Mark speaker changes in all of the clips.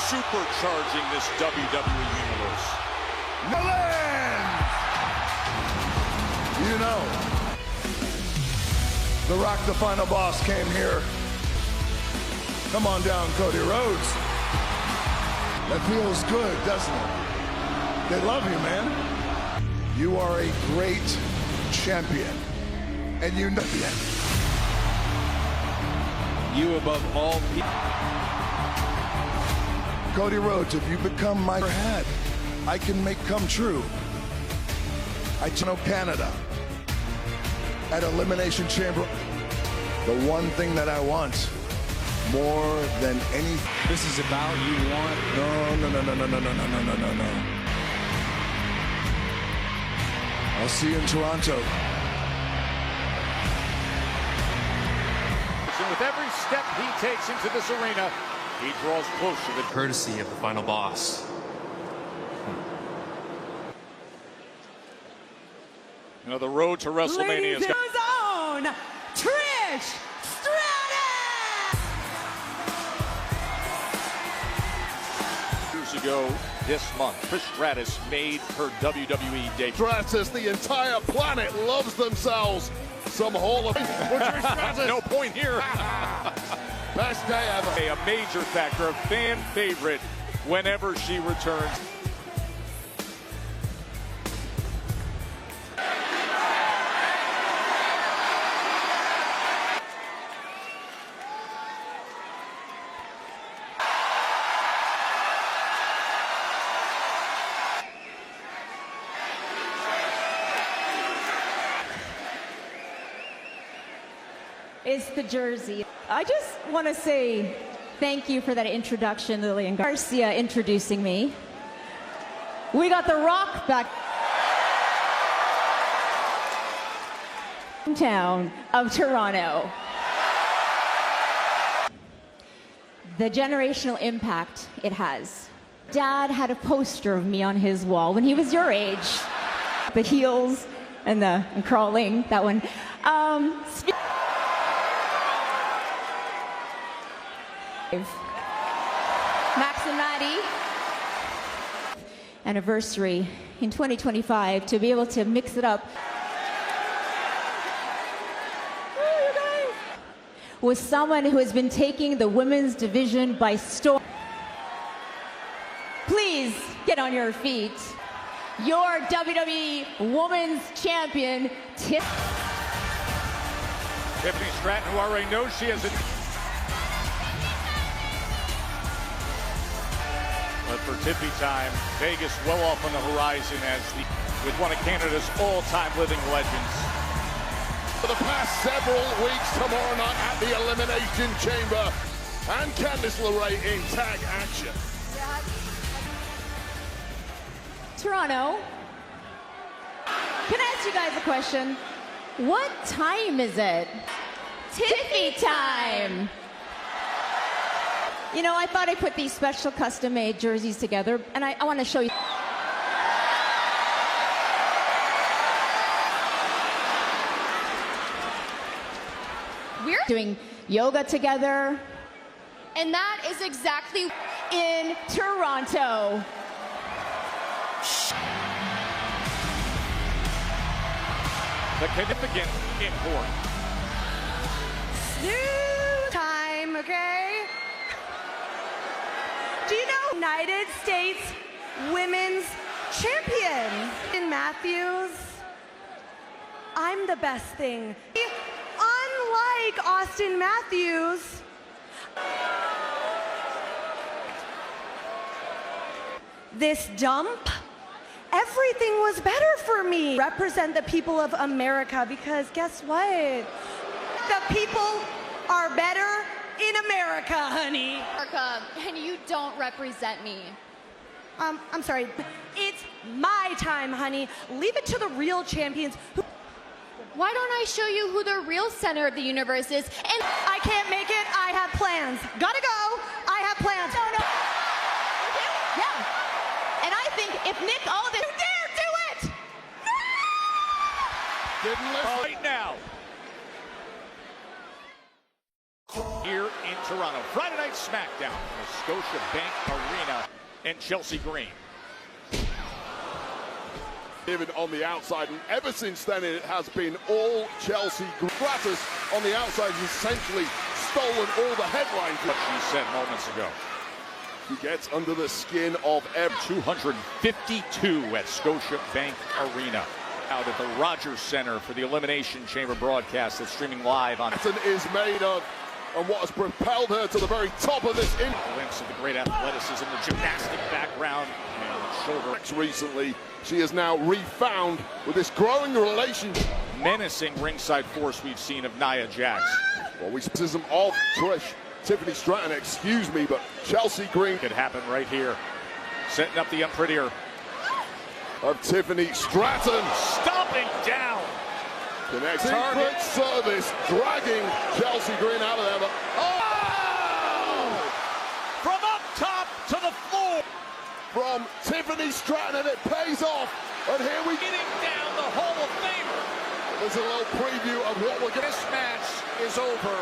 Speaker 1: supercharging this WWE Universe.
Speaker 2: Milan! You know, The Rock, the final boss, came here. Come on down, Cody Rhodes. That feels good, doesn't it? They love you, man. You are a great champion, and you know it.
Speaker 1: You above all people.
Speaker 2: Cody Rhodes, if you become my head, I can make come true. I know Canada at Elimination Chamber. The one thing that I want more than anything.
Speaker 1: This is about you want.
Speaker 2: No. I'll see you in Toronto.
Speaker 1: And with every step he takes into this arena, he draws closer to the
Speaker 3: courtesy of the final boss.
Speaker 1: You know, the road to WrestleMania is
Speaker 4: own Trish Stratus.
Speaker 1: Years ago this month, Trish Stratus made her WWE debut.
Speaker 5: Stratus, the entire planet loves themselves some Hall of Fame.
Speaker 1: No point here.
Speaker 5: Best day ever.
Speaker 1: A major factor, a fan favorite whenever she returns.
Speaker 4: It's the jersey. I just want to say thank you for that introduction, Lillian Garcia introducing me. We got The Rock back. Town of Toronto. The generational impact it has. Dad had a poster of me on his wall when he was your age. The heels and the crawling, that one. Max and Maddie anniversary in 2025 to be able to mix it up with someone who has been taking the women's division by storm. Please get on your feet. Your WWE Women's Champion, Tiffany
Speaker 1: Stratton, who already knows she has a... But for Tippy time, Vegas well off on the horizon with one of Canada's all-time living legends.
Speaker 5: For the past several weeks, tomorrow night at the Elimination Chamber, and Candice LeRae in tag action.
Speaker 4: Toronto. Can I ask you guys a question? What time is it? Tiffy time. You know, I thought I'd put these special custom-made jerseys together, and I want to show you. We're doing yoga together. And that is exactly in Toronto.
Speaker 1: The significant import.
Speaker 6: Snooze time, okay? Do you know United States Women's Champion in Matthews? I'm the best thing. Unlike Austin Matthews, this dump, everything was better for me. Represent the people of America, because guess what? The people are better in America, honey.
Speaker 7: America, and you don't represent me.
Speaker 6: I'm sorry. It's my time, honey. Leave it to the real champions.
Speaker 7: Why don't I show you who the real center of the universe is? And
Speaker 6: I can't make it. I have plans. Gotta go. I have plans.
Speaker 4: No. Yeah. And I think if Nick Aldis... You dare do it! No!
Speaker 5: Didn't listen.
Speaker 1: Right now. Here in Toronto. on a Friday Night SmackDown from the Scotia Bank Arena in Chelsea Green.
Speaker 5: Even on the outside, and ever since then it has been all Chelsea. Gratis on the outside has essentially stolen all the headlines.
Speaker 1: What she said moments ago.
Speaker 5: He gets under the skin of every
Speaker 1: 252 at Scotia Bank Arena. Out at the Rogers Center for the Elimination Chamber broadcast that's streaming live on.
Speaker 5: is made of, and what has propelled her to the very top of this.
Speaker 1: Glimpse of the great athleticism, the gymnastic background, and shoulder.
Speaker 5: Recently, she is now refound with this growing relationship.
Speaker 1: Menacing ringside force we've seen of Nia Jax.
Speaker 5: Well, we criticism of Tiffany Stratton, excuse me, but Chelsea Green
Speaker 1: could happen right here. Setting up the unprettier
Speaker 5: of Tiffany Stratton.
Speaker 1: Stomping down.
Speaker 5: Connecting Secret Service dragging Chelsea Green out of there.
Speaker 1: Oh! From up top to the floor.
Speaker 5: From Tiffany Stratton, and it pays off. And here we
Speaker 1: getting down the Hall of Famer.
Speaker 5: There's a little preview of what we're going to.
Speaker 1: This match is over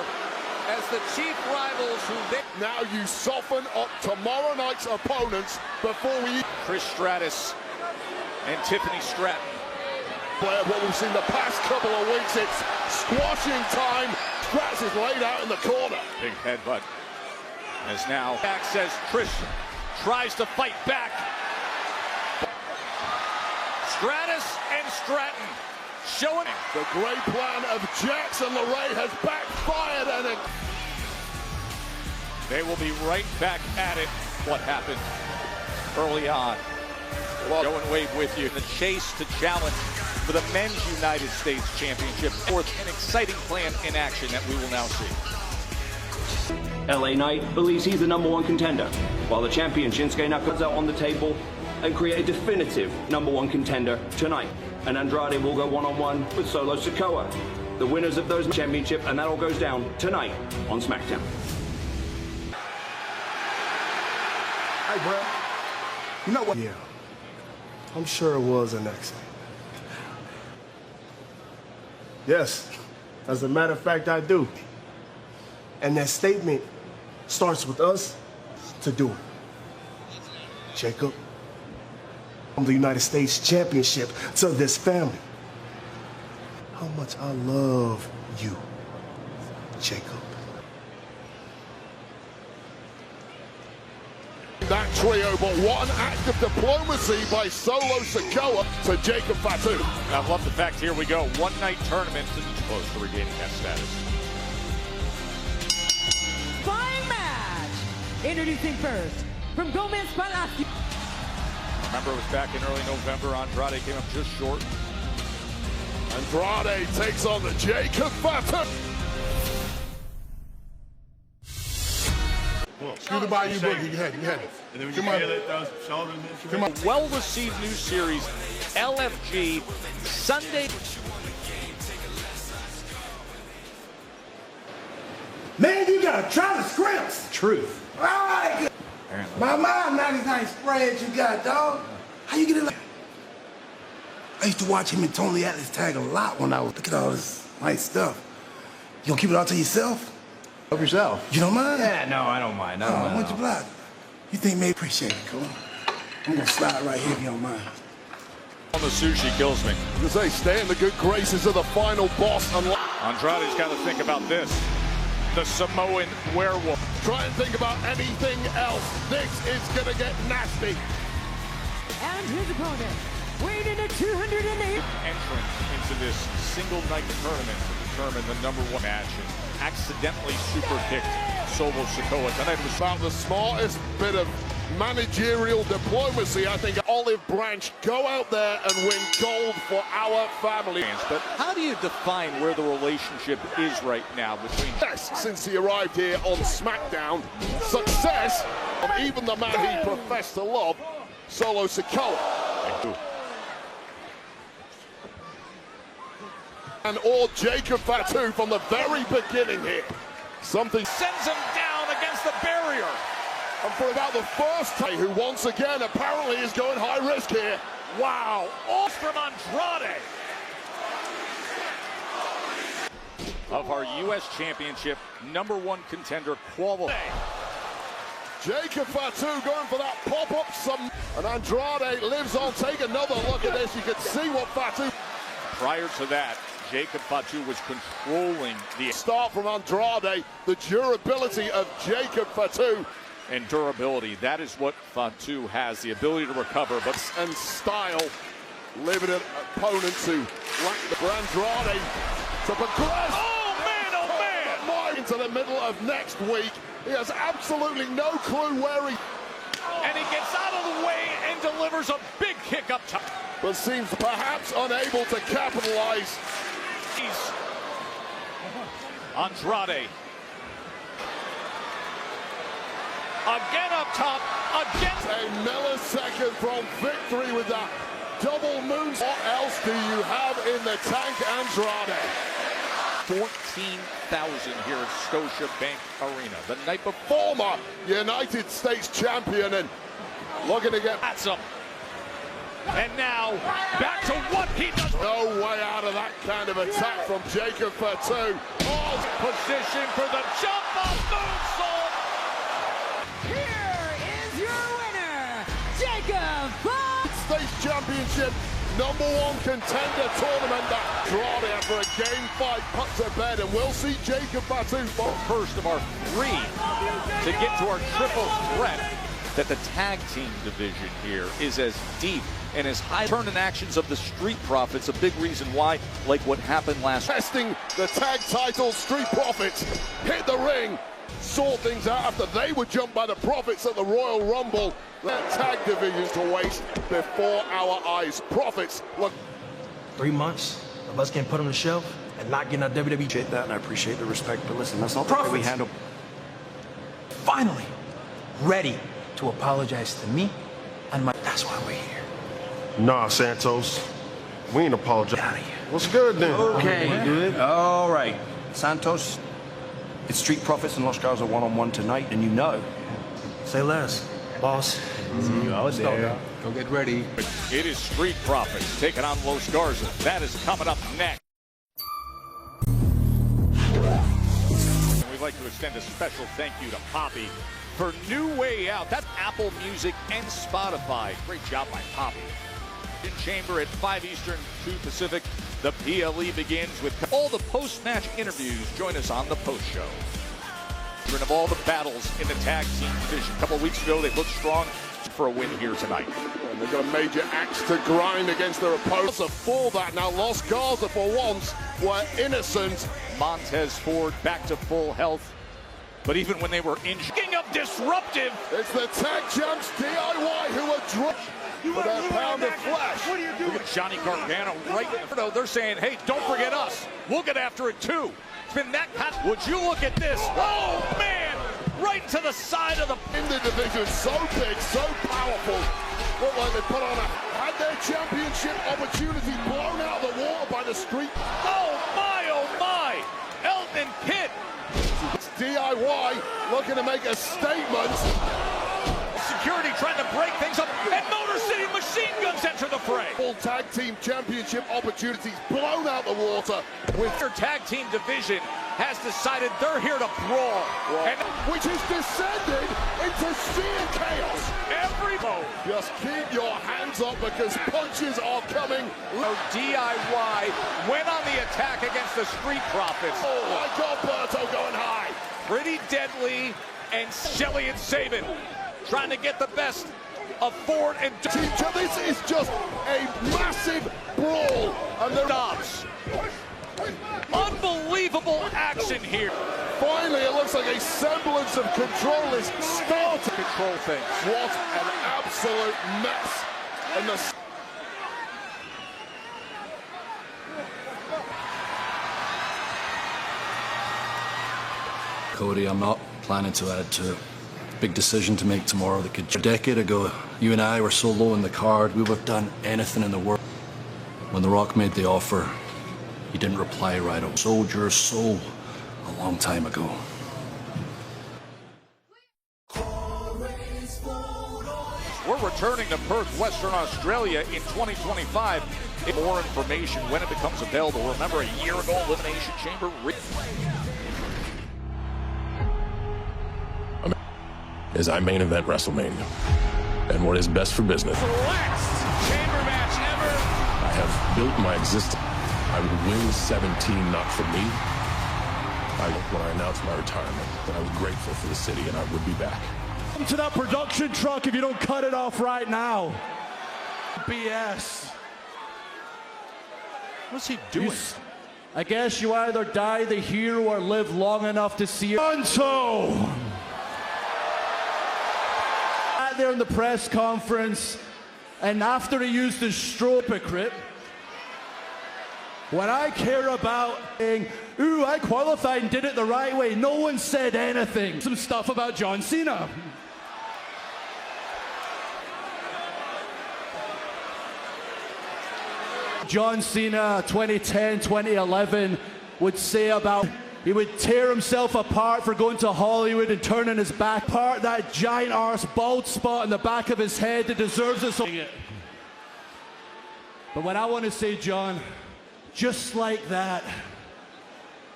Speaker 1: as the chief rivals who
Speaker 5: now you soften up tomorrow night's opponents before we.
Speaker 1: Trish Stratus and Tiffany Stratton.
Speaker 5: What we've seen the past couple of weeks, it's squashing time. Stratus is laid out in the corner.
Speaker 1: Big headbutt. As now Jax says Trish tries to fight back. Stratus and Stratton showing
Speaker 5: the great plan of Jax and LeRae has backfired, and
Speaker 1: they will be right back at it. What happened early on? Joe and Wade with you. The chase to challenge for the Men's United States Championship. Fourth, an exciting plan in action that we will now see.
Speaker 8: LA Knight believes he's the #1 contender, while the champion Shinsuke Nakamura on the table and create a definitive #1 contender tonight. And Andrade will go one-on-one with Solo Sikoa, the winners of those championship, and that all goes down tonight on SmackDown.
Speaker 9: Hey, bro. You know what? Yeah. I'm sure it was an accident. Yes. As a matter of fact, I do. And that statement starts with us to do it. Jacob, from the United States Championship to this family. How much I love you, Jacob.
Speaker 5: That trio, but what an act of diplomacy by Solo Sikoa to Jacob Fatu.
Speaker 1: I love the fact, here we go, one-night tournament to close to regaining that status.
Speaker 10: Fine match! Introducing first, from Gomez Palacio.
Speaker 1: Remember, it was back in early November. Andrade came up just short.
Speaker 5: Andrade takes on the Jacob Fatu.
Speaker 2: Scooter by you, Boogie. You had it.
Speaker 11: And then we
Speaker 2: Come
Speaker 11: can
Speaker 2: on.
Speaker 11: feel it, those shoulders.
Speaker 2: Come on.
Speaker 1: Well-received new series, LFG, Sunday.
Speaker 9: Man, you gotta try the scripts.
Speaker 8: Truth.
Speaker 9: All right, good. My mom, 99 spreads you got, dog. How you get it like? I used to watch him and Tony Atlas tag a lot when I was looking at all this nice stuff. You gonna keep it all to yourself?
Speaker 11: Help yourself.
Speaker 9: You don't mind?
Speaker 11: Yeah, no, I don't mind.
Speaker 9: Oh, what's your block? You think maybe appreciate it, cool? I'm gonna slide right here if you don't mind.
Speaker 1: On the sushi kills me.
Speaker 5: As they stay in the good graces of the final boss.
Speaker 1: Andrade's got to think about this. The Samoan werewolf.
Speaker 5: Try and think about anything else. This is gonna get nasty.
Speaker 10: And his opponent, weighed in at 208.
Speaker 1: Entrance into this single night tournament to determine the #1 match, and accidentally super kicked Solo Sikoa. Tonight was
Speaker 5: About the smartest bit of managerial diplomacy, I think. Olive Branch, go out there and win gold for our family.
Speaker 1: But how do you define where the relationship is right now between?
Speaker 5: Yes, since he arrived here on SmackDown, success of even the man he professed to love, Solo Sikoa. And or Jacob Fatu from the very beginning here. Something
Speaker 1: Sends him down against the barrier.
Speaker 5: and for about the first time, who once again apparently is going high risk here.
Speaker 1: Wow, off from Andrade. of our U.S. Championship #1 contender quality.
Speaker 5: Jacob Fatu going for that pop-up. And Andrade lives on. Take another look at this. You can see what Fatu...
Speaker 1: Prior to that, Jacob Fatu was controlling the
Speaker 5: start from Andrade. The durability of Jacob Fatu.
Speaker 1: And durability, that is what Fatu has, the ability to recover. But
Speaker 5: and style, limited opponent to Andrade to progress.
Speaker 1: Oh man!
Speaker 5: Into the middle of next week. He has absolutely no clue where he...
Speaker 1: And he gets out of the way and delivers a big kick up top.
Speaker 5: But seems perhaps unable to capitalize.
Speaker 1: He's Andrade. Again up top, again.
Speaker 5: A millisecond from victory with that double moon. What else do you have in the tank, Andrade?
Speaker 1: 14,000 here at Scotiabank Arena. The night before.
Speaker 5: Former United States champion and looking to get...
Speaker 1: That's him. And now, back to what he does.
Speaker 5: No way out of that kind of attack from Jacob Fatu.
Speaker 1: Oh, position for the jump off moonsault.
Speaker 10: Here is your winner, Jacob Fatu.
Speaker 5: States Championship #1 contender tournament. That Andrade after a game 5 put to bed, and we'll see Jacob Fatu
Speaker 1: first of our 3 to get to our triple threat. That the tag team division here is as deep and as high. Turn and actions of the Street Profits, a big reason why, like what happened last.
Speaker 5: Testing the tag title, Street Profits hit the ring, saw things out after they were jumped by the Profits at the Royal Rumble. That tag division to waste before our eyes. Profits look.
Speaker 12: 3 months of us getting put on the shelf and not getting our WWE. I appreciate that, and I appreciate the respect. But listen, that's not the way we handle. Finally, ready to apologize to me and my. That's why we're here.
Speaker 9: Nah, Santos. We ain't apologizing.
Speaker 12: Get out of here.
Speaker 9: What's good then?
Speaker 12: Okay, good. All right, Santos. It's Street Profits and Los Garza one-on-one tonight, and you know. Say less, boss.
Speaker 11: You out there. Go get ready.
Speaker 1: It is Street Profits taking on Los Garza. That is coming up next. And we'd like to extend a special thank you to Poppy for New Way Out. That's Apple Music and Spotify. Great job by Poppy. In Chamber at 5 Eastern, 2 Pacific. The PLE begins with all the post-match interviews. Join us on the post show. Of all the battles in the tag team division. A couple weeks ago, they looked strong for a win here tonight.
Speaker 5: And they've got a major axe to grind against their opponents. For that now, Los Garza for once were innocent.
Speaker 1: Montez Ford back to full health. But even when they were injured, of disruptive.
Speaker 5: It's the tag champs DIY who are dropped for their pound of flesh.
Speaker 1: What are you doing? Johnny Gargano right in the they're saying, hey, don't forget us. We'll get after it too. It's been that kind. Would you look at this? Oh man, right to the side of the
Speaker 5: in the division, so big, so powerful. Look like they put on had their championship opportunity blown out of the water by the Street.
Speaker 1: Oh my, Elton Pitt.
Speaker 5: It's DIY looking to make a statement.
Speaker 1: Security trying to break things up, and Motor City Machine Guns enter the fray.
Speaker 5: Full tag team championship opportunities blown out the water.
Speaker 1: With their tag team division has decided they're here to brawl, and
Speaker 5: which has descended into sheer chaos. Just keep your hands up because punches are coming.
Speaker 1: DIY went on the attack against the Street Profits.
Speaker 5: Oh my God, Berto going high.
Speaker 1: Pretty deadly, and Shelley and Sabin trying to get the best of Ford and
Speaker 5: this is just a massive brawl, and they're
Speaker 1: stops. Unbelievable action here.
Speaker 5: Finally, it looks like a semblance of control is starting
Speaker 1: to control things.
Speaker 5: What an absolute mess. And the
Speaker 13: Cody, I'm not planning to add to it. Big decision to make tomorrow. A decade ago, you and I were so low in the card, we would have done anything in the world. When The Rock made the offer, he didn't reply right away. Sold your soul a long time ago.
Speaker 1: We're returning to Perth, Western Australia in 2025 More information when it becomes available. Remember, a year ago, Elimination Chamber
Speaker 14: is I main event WrestleMania, and what is best for business.
Speaker 1: the last chamber match ever.
Speaker 14: I have built my existence. I would win 17, not for me. When I announced my retirement, that I was grateful for the city and I would be back.
Speaker 15: Come to that production truck if you don't cut it off right now. BS.
Speaker 1: What's he doing?
Speaker 15: I guess you either die the hero or live long enough to see it. Gonzo! Out there in the press conference, and after he used his stroke hypocrite, what I care about saying, ooh, I qualified and did it the right way. No one said anything. Some stuff about John Cena. John Cena, 2010, 2011, would say about he would tear himself apart for going to Hollywood and turning his back. Part that giant arse bald spot in the back of his head that deserves it. But what I want to say, John, just like that,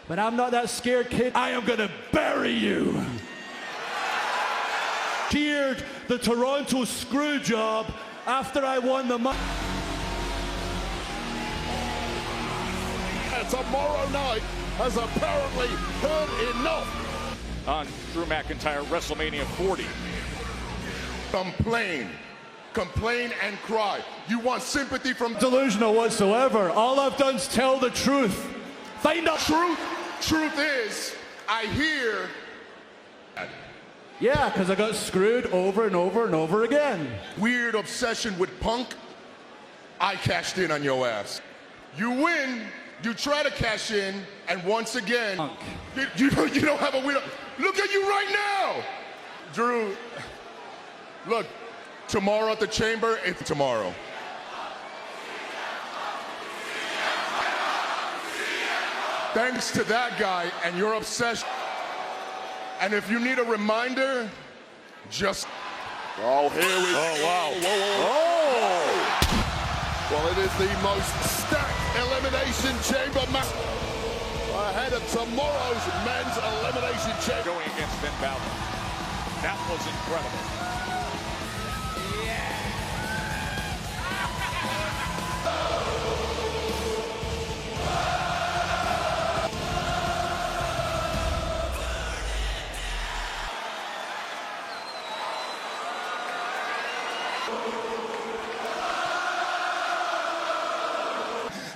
Speaker 15: but I'm not that scared kid. I am gonna bury you. Cheered the Toronto screw job after I won the money.
Speaker 5: Tomorrow night has apparently heard enough.
Speaker 1: On Drew McIntyre, WrestleMania 40.
Speaker 5: Complain and cry. You want sympathy from...
Speaker 15: Delusional whatsoever. All I've done is tell the truth. Find out.
Speaker 5: Truth is, I hear...
Speaker 15: Yeah, because I got screwed over and over and over again.
Speaker 5: Weird obsession with Punk. I cashed in on your ass. You win, you try to cash in, and once again, Punk. You don't have a winner. Look at you right now! Drew, look, tomorrow at the Chamber, it's tomorrow. Thanks to that guy and your obsession. And if you need a reminder, just... Oh, here we go. Oh, wow. Whoa. Well, it is the most stacked Elimination Chamber match ahead of tomorrow's men's Elimination Chamber.
Speaker 1: Going against Finn Balor. That was incredible.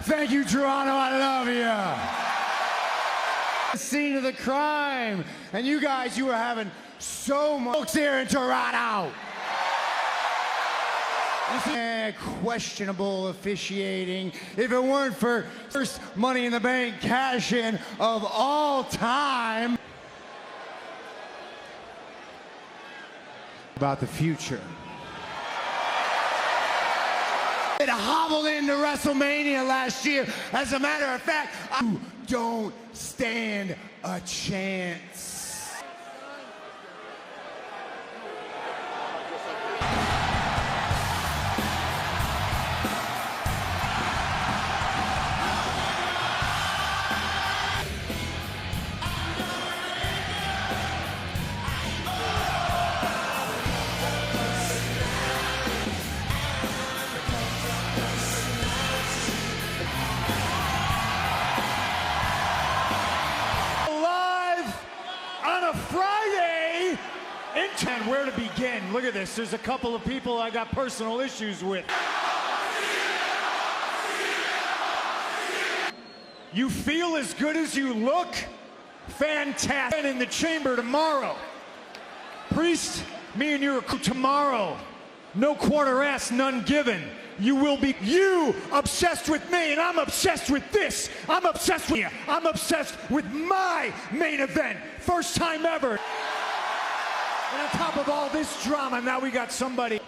Speaker 16: Thank you, Toronto. I love you. The scene of the crime. And you guys, you were having so much folks here in Toronto. Questionable officiating. If it weren't for first Money in the Bank cash-in of all time. About the future. It hobbled into WrestleMania last year. As a matter of fact, you don't stand a chance. Friday, and where to begin? Look at this. There's a couple of people I got personal issues with. You feel as good as you look? Fantastic. In the Chamber tomorrow. Priest, me and you are tomorrow. No quarter ass, none given. You will be obsessed with me, and I'm obsessed with this. I'm obsessed with you. I'm obsessed with my main event. First time ever. And on top of all this drama, now we got somebody.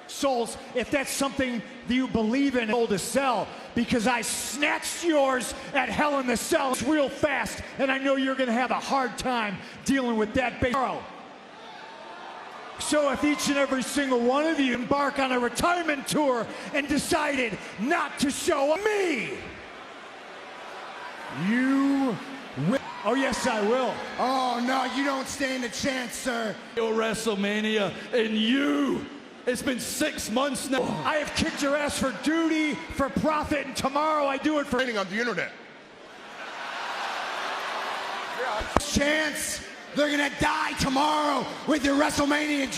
Speaker 16: Souls, if that's something that you believe in, to sell, because I snatched yours at Hell in the Cell real fast, and I know you're going to have a hard time dealing with that. So if each and every single one of you embark on a retirement tour and decided not to show up, me, you will. Oh, yes, I will.
Speaker 17: Oh, no, you don't stand a chance, sir.
Speaker 15: Your WrestleMania and you. It's been 6 months now.
Speaker 16: I have kicked your ass for duty, for profit, and tomorrow I do it for
Speaker 5: Training on the internet.
Speaker 17: Chance, they're gonna die tomorrow with your WrestleMania.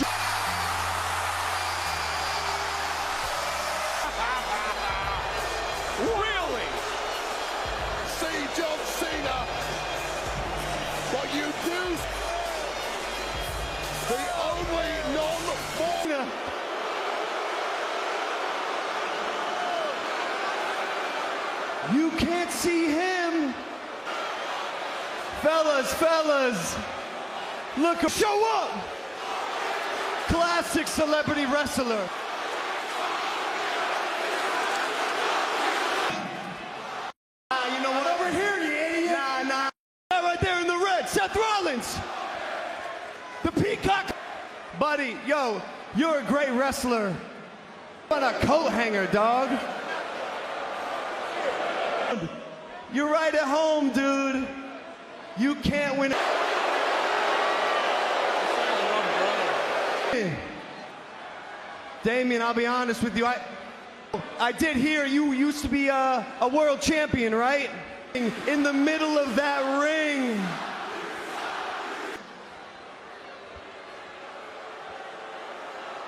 Speaker 5: Really? See John Cena. What you do? The only non-foreigner.
Speaker 15: You can't see him. Fellas, look, show up. Classic celebrity wrestler. You know what?
Speaker 17: Over here, you idiot.
Speaker 15: Nah. Right there in the red, Seth Rollins. The Peacock. Buddy, yo, you're a great wrestler. What a coat hanger, dog. You're right at home, dude. You can't win. Damien, I'll be honest with you. I did hear you used to be a world champion, right? In the middle of that ring.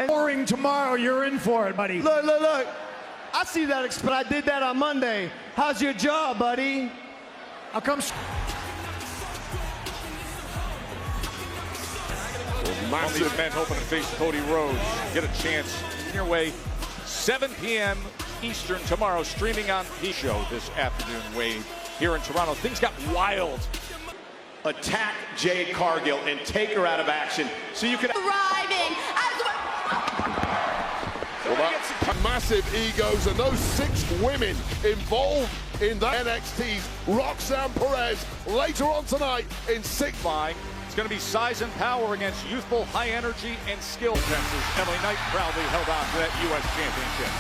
Speaker 16: boring tomorrow. You're in for it, buddy.
Speaker 15: Look. I see that, but I did that on Monday. How's your job, buddy?
Speaker 16: How come?
Speaker 1: Massive men hoping to face Cody Rhodes. Get a chance in your way. 7 p.m. Eastern tomorrow, streaming on the show this afternoon, Wade, here in Toronto. Things got wild.
Speaker 18: Attack Jade Cargill and take her out of action so you can...
Speaker 7: Arriving as
Speaker 5: well, massive egos, and those 6 women involved in that NXT's Roxanne Perez later on tonight in 6.
Speaker 1: It's going to be size and power against youthful, high energy, and skill fences. Emily Knight proudly held on to that U.S. championship.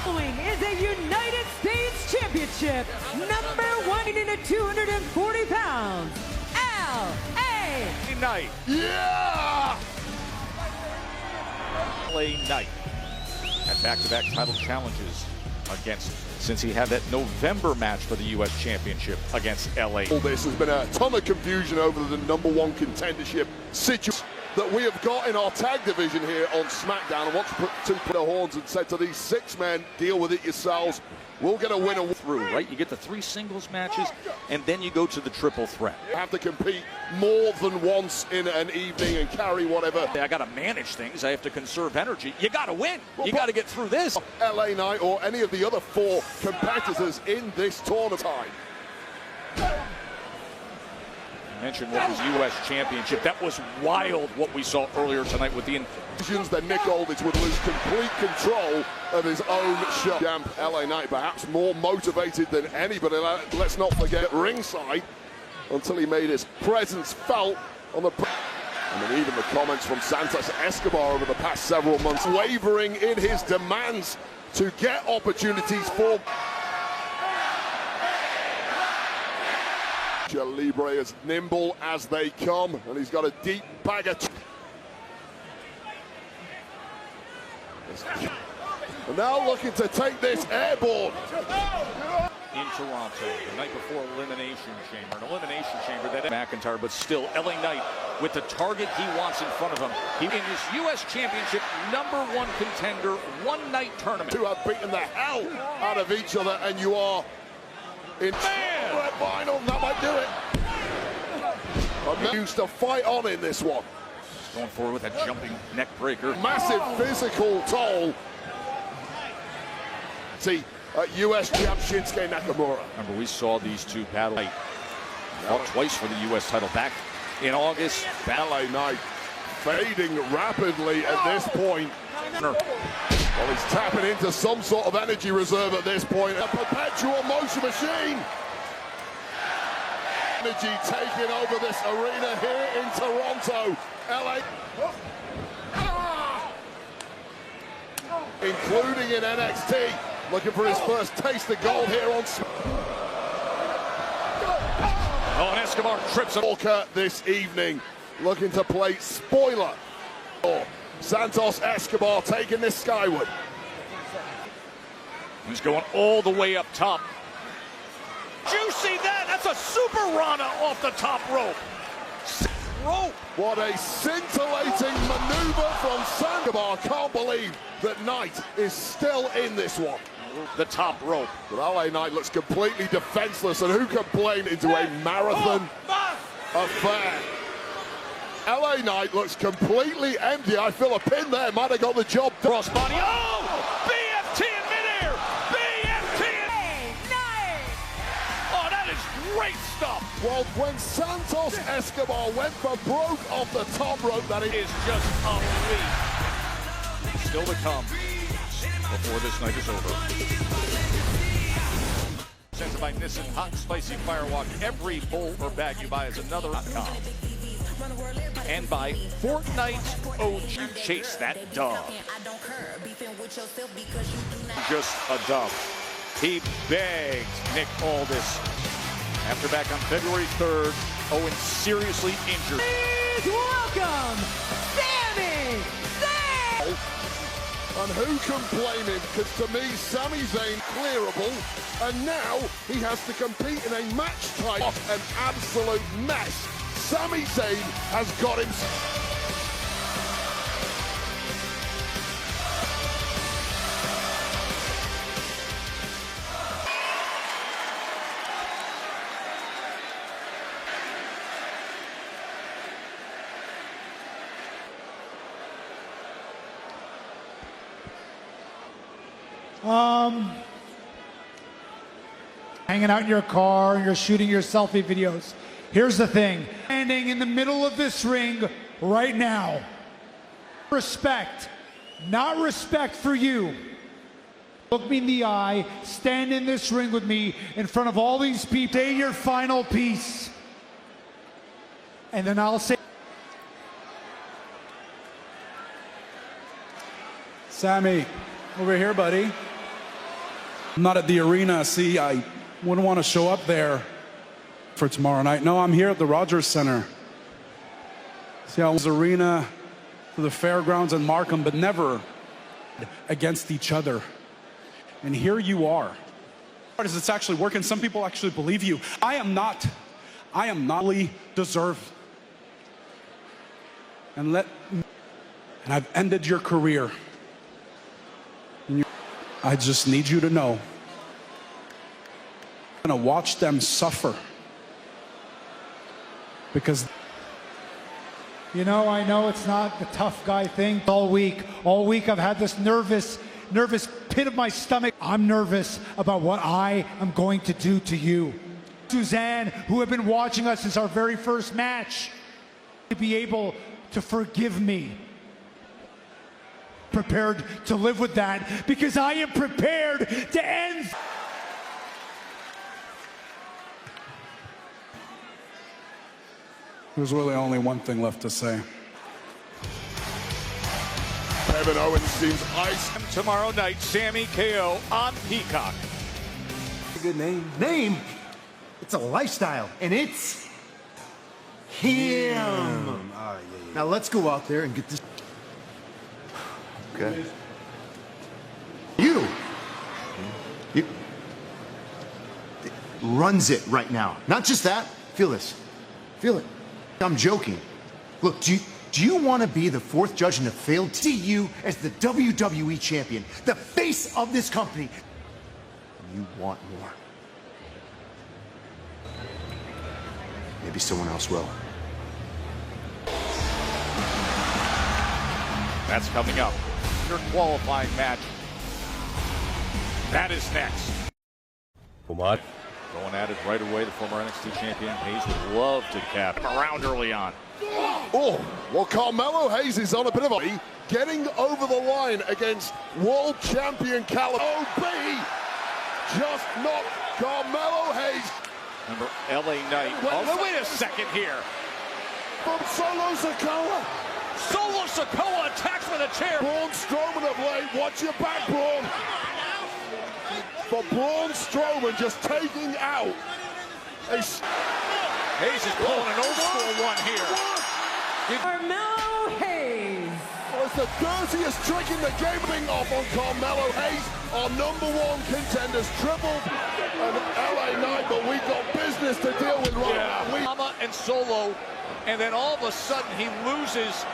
Speaker 10: Following is a United States Championship, #1 at 240 pounds, L.A.
Speaker 1: Knight.
Speaker 5: Yeah!
Speaker 1: L.A. Knight had back-to-back title challenges against, since he had that November match for the U.S. Championship against L.A.
Speaker 5: All this has been a ton of confusion over the #1 contendership situation that we have got in our tag division here on SmackDown. I want to put the horns and said to these 6 men, deal with it yourselves. We'll get a winner
Speaker 1: through, right? You get the 3 singles matches, and then you go to the triple threat.
Speaker 5: You have to compete more than once in an evening and carry whatever.
Speaker 1: I got to manage things. I have to conserve energy. You got to win. You got to get through this.
Speaker 5: LA Knight or any of the other 4 competitors in this tournament.
Speaker 1: Mentioned what was U.S. Championship. That was wild what we saw earlier tonight with the
Speaker 5: invasions. That Nick Aldis would lose complete control of his own show. LA Knight perhaps more motivated than anybody. Let's not forget ringside until he made his presence felt on the... I mean, even the comments from Santos Escobar over the past several months, wavering in his demands to get opportunities for... Libre as nimble as they come, and he's got a deep bag of... And now looking to take this airborne.
Speaker 1: In Toronto, the night before Elimination Chamber. An Elimination Chamber that McIntyre, but still, LA Knight with the target he wants in front of him. He in his U.S. Championship #1 contender, one-night tournament.
Speaker 5: 2 have beaten the hell out of each other, and you are in final. That might do it. Used to fight on in this one.
Speaker 1: Going forward with that jumping neck breaker.
Speaker 5: Massive physical toll. See, U.S. champ Shinsuke Nakamura.
Speaker 1: Remember, we saw these 2 battle. Fought twice for the U.S. title back in August.
Speaker 5: LA Knight fading rapidly at this point. Well, he's tapping into some sort of energy reserve at this point. A perpetual motion machine. Energy taking over this arena here in Toronto. LA. including in NXT. Looking for his first taste of gold here on
Speaker 1: Oh, and Escobar trips him.
Speaker 5: Walker this evening, looking to play spoiler. Santos Escobar taking this skyward.
Speaker 1: He's going all the way up top. Did you see that? That's a super Rana off the top rope.
Speaker 5: What a scintillating maneuver from Escobar. Can't believe that Knight is still in this one.
Speaker 1: The top rope.
Speaker 5: But LA Knight looks completely defenseless, and who can blame into a marathon affair? LA Knight looks completely empty. I feel a pin there might have got the job done.
Speaker 1: Crossbody. Oh! BFT in midair! BFT in... Oh, that is great stuff.
Speaker 5: Well, when Santos Escobar went for broke off the top rope, that
Speaker 1: is just elite. Still to come before this night is over. Presented by Nissan Hot Spicy Firewalk. Every bowl or bag you buy is another.com. And by Fortnite OG. Chase that dub. Just a dub. He begged Nick Aldis after back on February 3rd, Owen seriously injured.
Speaker 10: Please welcome Sami Zayn!
Speaker 5: And who can blame him? Because to me, Sami Zayn clearable, and now he has to compete in a match type. An absolute mess. Sami Zayn has got him.
Speaker 16: Hanging out in your car and you're shooting your selfie videos. Here's the thing. Standing in the middle of this ring right now. Respect. Not respect for you. Look me in the eye. Stand in this ring with me in front of all these people. Say your final piece. And then I'll say...
Speaker 15: Sami, over here, buddy. I'm not at the arena. See, I wouldn't want to show up there for tomorrow night. No, I'm here at the Rogers Center. See, I was arena for the fairgrounds in Markham, but never against each other. And here you are. It's actually working. Some people actually believe you. I am not really deserved. And I've ended your career. And I just need you to know. I'm gonna watch them suffer. Because
Speaker 16: you know, I know it's not the tough guy thing. All week I've had this nervous pit of my stomach. I'm nervous about what I am going to do to you. Suzanne, who have been watching us since our very first match, to be able to forgive me. Prepared to live with that because I am prepared to end.
Speaker 15: There's really only one thing left to say.
Speaker 5: Kevin Owens seems ice.
Speaker 1: Tomorrow night, Sami KO on Peacock.
Speaker 17: A good name. Name? It's a lifestyle, and it's him. Now let's go out there and get this. Okay. You runs it right now. Not just that. Feel this. Feel it. I'm joking. Look, do you want to be the fourth judge in a failed see you as the WWE champion, the face of this company? You want more. Maybe someone else will.
Speaker 1: That's coming up. Your qualifying match. That is next.
Speaker 14: What?
Speaker 1: Going at it right away, the former NXT champion Hayes would love to cap him around early on.
Speaker 5: Oh, well, Carmelo Hayes is on a bit of a getting over the line against world champion OB. Just not Carmelo Hayes.
Speaker 1: Remember, LA Knight. Oh, wait a second here.
Speaker 5: From Solo Sikoa.
Speaker 1: Solo Sikoa attacks with a chair.
Speaker 5: Braun Strowman of late. Watch your back, Braun. For Braun Strowman just taking out a...
Speaker 1: Hayes is pulling an old school one here.
Speaker 10: Carmelo Hayes.
Speaker 5: Oh, it's the dirtiest trick in the game. Off on Carmelo Hayes, our #1 contenders, tripled an LA Knight, but we've got business to deal with right now.
Speaker 1: Mama and Solo, and then all of a sudden he loses.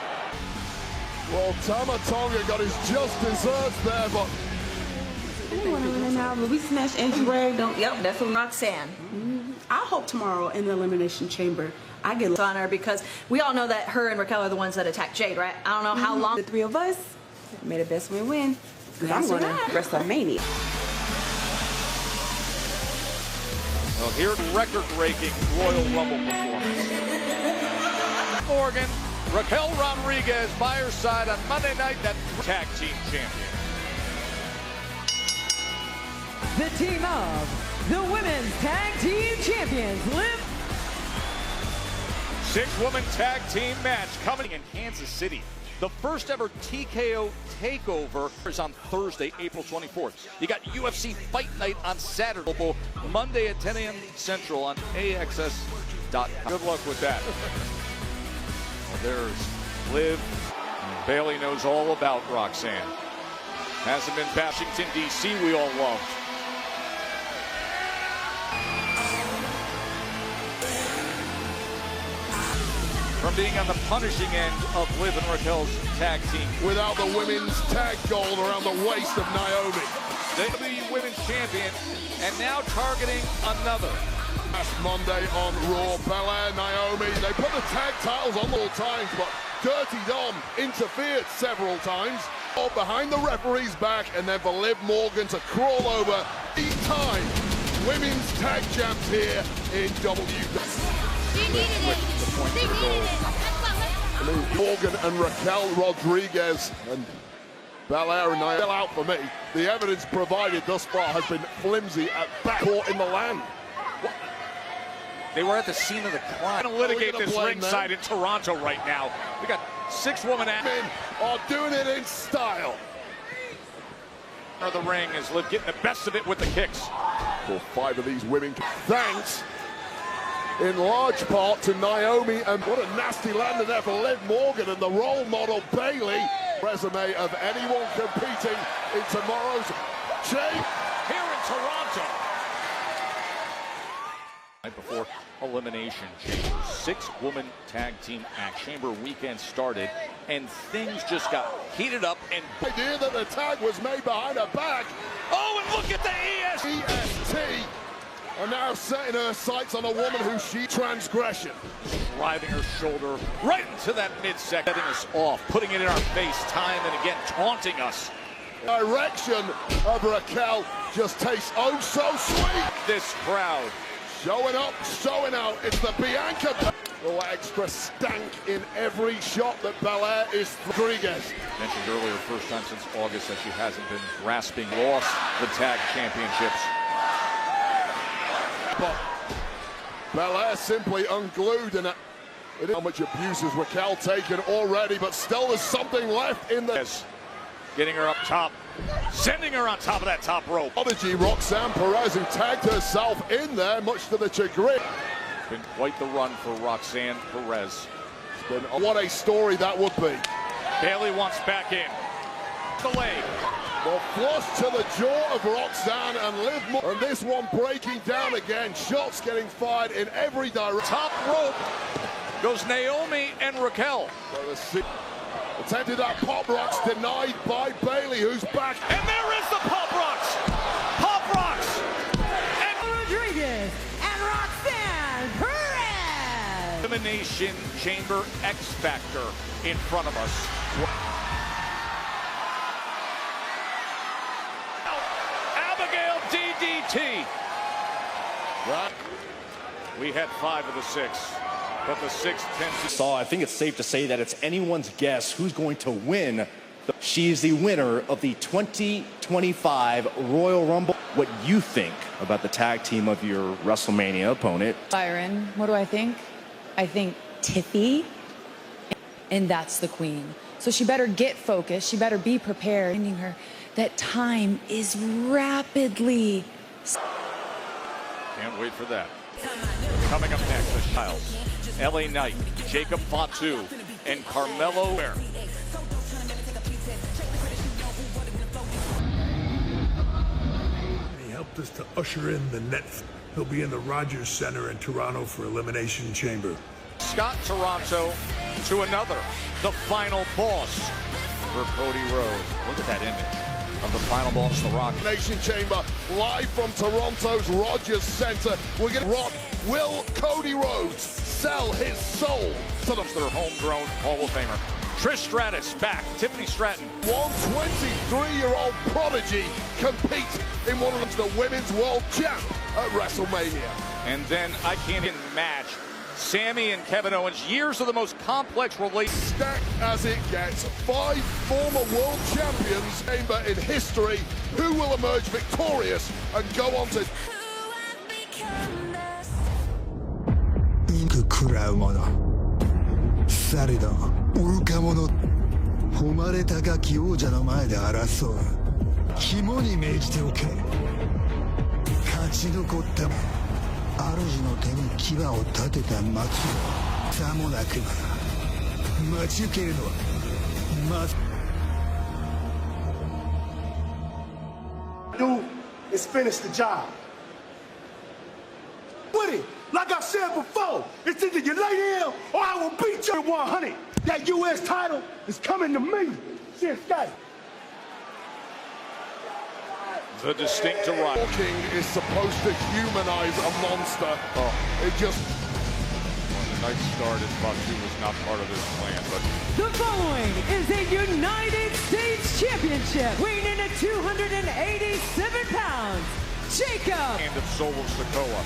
Speaker 5: Well, Tama Tonga got his just desserts there, but...
Speaker 19: Anyone in there now, but we smashed Andrew Ray, don't...
Speaker 20: Yep, that's from Roxanne.
Speaker 19: I hope tomorrow in the Elimination Chamber, I get
Speaker 20: on her because we all know that her and Raquel are the ones that attacked Jade, right? I don't know how long.
Speaker 19: The three of us made the best win win. Because I'm going to WrestleMania.
Speaker 1: Well, here's record-breaking Royal Rumble performance. Morgan, Raquel Rodriguez by her side on Monday night, that tag team champion.
Speaker 10: The team of the Women's Tag Team Champions, Liv.
Speaker 1: 6-woman tag team match coming in Kansas City. The first ever TKO takeover is on Thursday, April 24th. You got UFC Fight Night on Saturday, Monday at 10 a.m. Central on AXS.com. Good luck with that. Well, there's Liv. Bailey knows all about Roxanne. Hasn't been Washington, D.C. we all loved. From being on the punishing end of Liv and Raquel's tag team.
Speaker 5: Without the women's tag gold around the waist of Naomi.
Speaker 1: They'll be women's champion, and now targeting another.
Speaker 5: Last Monday on Raw, Belair, Naomi, they put the tag titles on all times, but Dirty Dom interfered several times. All behind the referee's back, and then for Liv Morgan to crawl over. 8-time women's tag champs here in WWE. Morgan and Raquel Rodriguez and Belair and Naomi out for me. The evidence provided thus far has been flimsy at best. Caught in the land.
Speaker 1: They were at the scene of the crime. Going to litigate this ringside in Toronto right now. We got 6-woman
Speaker 5: men are doing it in style.
Speaker 1: The ring is Liv getting the best of it with the kicks.
Speaker 5: For 5 of these women, thanks in large part to Naomi, and what a nasty landing there for Liv Morgan and the role model Bailey. Resume of anyone competing in tomorrow's Jade
Speaker 1: here in Toronto. Right before Elimination Chamber, 6-woman tag team act. Chamber weekend started, and things just got heated up. And
Speaker 5: idea that the tag was made behind her back.
Speaker 1: Oh, and look at the
Speaker 5: EST. And now setting her sights on a woman who she transgression.
Speaker 1: Driving her shoulder right into that midsection, setting us off, putting it in our face time and again, taunting us.
Speaker 5: Direction of Raquel just tastes oh so sweet.
Speaker 1: This crowd
Speaker 5: showing up, showing out. It's the Bianca. Oh, extra stank in every shot that Belair is. Rodriguez
Speaker 1: mentioned earlier, first time since August that she hasn't been grasping. Lost the tag championships.
Speaker 5: But Belair simply unglued, and how much abuse has Raquel taken already, but still there's something left in the...
Speaker 1: Getting her up top, sending her on top of that top rope.
Speaker 5: Prodigy Roxanne Perez, who tagged herself in there, much to the chagrin.
Speaker 1: It's been quite the run for Roxanne Perez.
Speaker 5: What a story that would be.
Speaker 1: Bailey wants back in. The leg.
Speaker 5: Well, flush to the jaw of Roxanne and Liv Morgan. And this one breaking down again. Shots getting fired in every direction.
Speaker 1: Top rope goes Naomi and Raquel.
Speaker 5: Attempted that Pop Rocks, denied by Bailey, who's back.
Speaker 1: And there is the Pop Rocks. Pop Rocks.
Speaker 10: And Rodriguez and Roxanne Perez.
Speaker 1: Elimination Chamber X Factor in front of us. Abigail DDT. Right. We had 5 of the 6. But the 6 tends to...
Speaker 21: I think it's safe to say that it's anyone's guess who's going to win. She's the winner of the 2025 Royal Rumble. What you think about the tag team of your WrestleMania opponent?
Speaker 19: Byron, what do I think? I think Tiffy.
Speaker 3: and that's the queen. So she better get focused. She better be prepared. Reminding her that time is rapidly.
Speaker 1: Can't wait for that. Coming up next, the Styles, LA Knight, Jacob Fatu, and Carmelo.
Speaker 2: He helped us to usher in the net. He'll be in the Rogers Center in Toronto for Elimination Chamber.
Speaker 1: Scott Toronto to another, the final boss for Cody Rhodes. Look at that image of the final boss, the Rock.
Speaker 5: Nation Chamber, live from Toronto's Rogers Center. We're going to rock. Will Cody Rhodes sell his soul to their
Speaker 1: homegrown Hall of Famer? Trish Stratus back, Tiffany Stratton.
Speaker 5: 123-year-old prodigy compete in one of the women's world champ at WrestleMania.
Speaker 1: And then I can't even match Sammy and Kevin Owens, years of the most complex relationship.
Speaker 5: Stacked as it gets, 5 former world champions chamber in history. Who will emerge victorious and go on to...
Speaker 2: 食らう者されど愚か者誉れ高き王者の前で争う肝に銘じておけ勝ち残った主の手に牙を立てた松さもなく待ち受けるのは
Speaker 9: Do is finish the job. With it, like I said before, it's either you lay down or I will beat you at 100. That U.S. title is coming to me. Shinsuke.
Speaker 1: The distinct arrival.
Speaker 5: Walking is supposed to humanize a monster. It just...
Speaker 1: When the night started, Fatu was not part of this plan, but...
Speaker 10: The following is a United States Championship, weighing in at 287 pounds, Jacob.
Speaker 1: And of Solo Sikoa.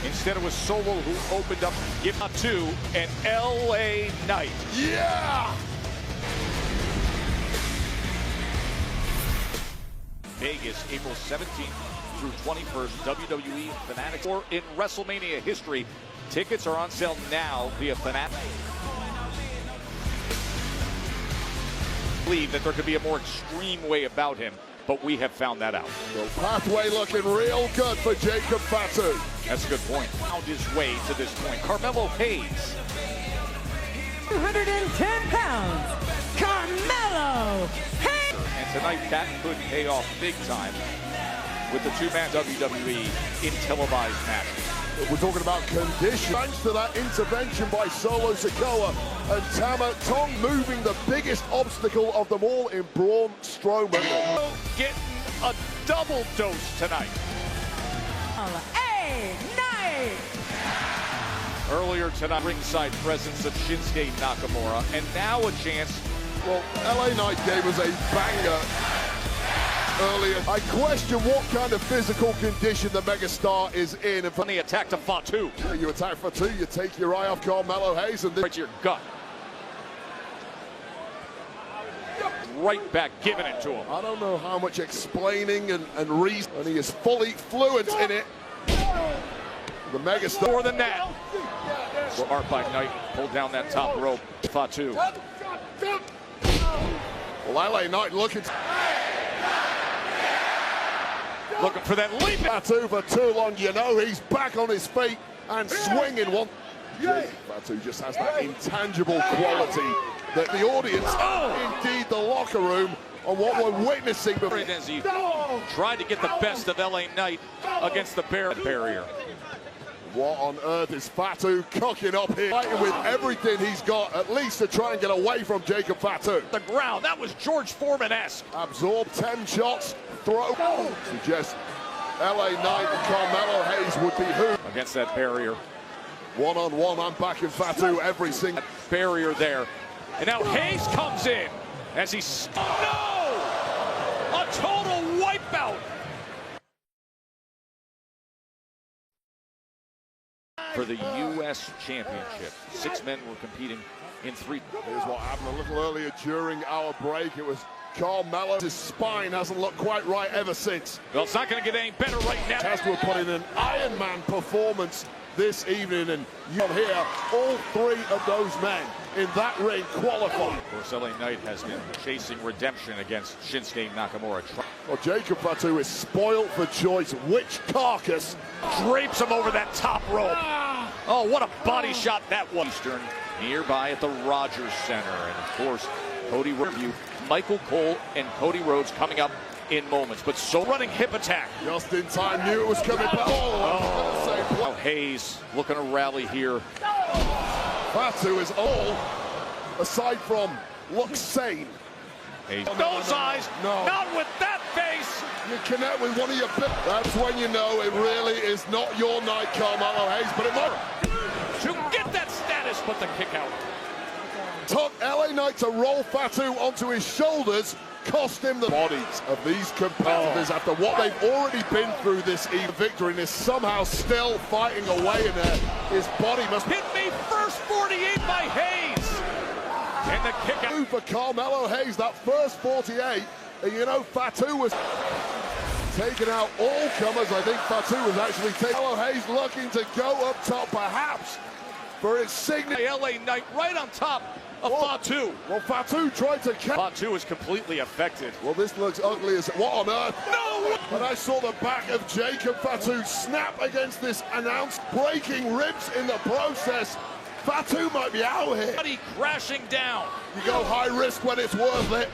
Speaker 1: Instead, it was Solo who opened up, give Fatu an LA Knight.
Speaker 5: Yeah!
Speaker 1: Vegas, April 17th through 21st, WWE Fanatics. Or in WrestleMania history, tickets are on sale now via Fanatics. I believe that there could be a more extreme way about him, but we have found that out.
Speaker 5: The pathway looking real good for Jacob Fatu.
Speaker 1: That's a good point. Found his way to this point. Carmelo Hayes.
Speaker 10: 210 pounds, Carmelo Hayes.
Speaker 1: And tonight that could pay off big time with the two-man WWE in televised matches.
Speaker 5: We're talking about condition. Thanks to that intervention by Solo Sikoa and Tama Tonga moving the biggest obstacle of them all in Braun Strowman.
Speaker 1: Getting a double dose tonight.
Speaker 10: Night.
Speaker 1: Earlier tonight, ringside presence of Shinsuke Nakamura, and now a chance.
Speaker 5: Well, LA Knight gave us a banger earlier. I question what kind of physical condition the megastar is in.
Speaker 1: On the attack to Fatu.
Speaker 5: You attack Fatu, you take your eye off Carmelo Hayes, and
Speaker 1: right to your gut. Right back, giving it to him.
Speaker 5: I don't know how much explaining and reason, and he is fully fluent in it. The megastar.
Speaker 1: More than that. Well, Art by Knight pulled down that top rope. Fatu.
Speaker 5: Well, LA Knight looking
Speaker 1: for that leap.
Speaker 5: Fatu for too long. You know he's back on his feet and swinging one. Fatu just has that intangible quality that the audience, indeed the locker room, on what we're witnessing.
Speaker 1: As he tried to get the best of LA Knight against the barrier.
Speaker 5: What on earth is Fatu cooking up here? Fighting with everything he's got, at least to try and get away from Jacob Fatu.
Speaker 1: The ground, that was George Foreman-esque.
Speaker 5: Absorb 10 shots, throw. Suggests LA Knight and Carmelo Hayes would be who?
Speaker 1: Against that barrier.
Speaker 5: One-on-one, I'm backing Fatu every single.
Speaker 1: Barrier there. And now Hayes comes in as he... No! A total wipeout! For the U.S. Championship. 6 men were competing in 3.
Speaker 5: Here's what happened a little earlier during our break. It was Carmelo. His spine hasn't looked quite right ever since.
Speaker 1: Well, it's not going to get any better right now.
Speaker 5: Has to have put in an Iron Man performance this evening, and you here, all 3 of those men in that ring qualify.
Speaker 1: Of course, LA Knight has been chasing redemption against Shinsuke Nakamura.
Speaker 5: Well, Jacob Fatu is spoiled for choice. Which carcass
Speaker 1: Drapes him over that top rope. Oh, what a body shot that was. Eastern, nearby at the Rogers Center. And of course, Cody Rhodes, Michael Cole and Cody Rhodes coming up in moments. But so running hip attack.
Speaker 5: Just in time, knew it was coming.
Speaker 1: Oh, Hayes looking to rally here.
Speaker 5: Fatu is all, aside from looks sane.
Speaker 1: Hayes. Those eyes, not with that face.
Speaker 5: You connect with one of your big. That's when you know it really is not your night, Carmelo Hayes, but it might.
Speaker 1: To get that status, but the kick out.
Speaker 5: Took LA Knight to roll Fatu onto his shoulders, cost him the bodies of these competitors after what they've already been through this victory, and is somehow still fighting away in there. His body must
Speaker 1: hit me first 48 by Hayes. And the kick out
Speaker 5: for Carmelo Hayes, that first 48. And you know, Fatu was taking out all comers. I think Fatu was actually taking. Carmelo Hayes looking to go up top, perhaps for his signature.
Speaker 1: LA Knight right on top of Fatu.
Speaker 5: Well, Fatu tried to catch.
Speaker 1: Fatu is completely affected.
Speaker 5: Well, this looks ugly as what on earth?
Speaker 1: No!
Speaker 5: And I saw the back of Jacob Fatu snap against this announced, breaking ribs in the process. Fatu might be out here.
Speaker 1: Body crashing down.
Speaker 5: You go high risk when it's worth it.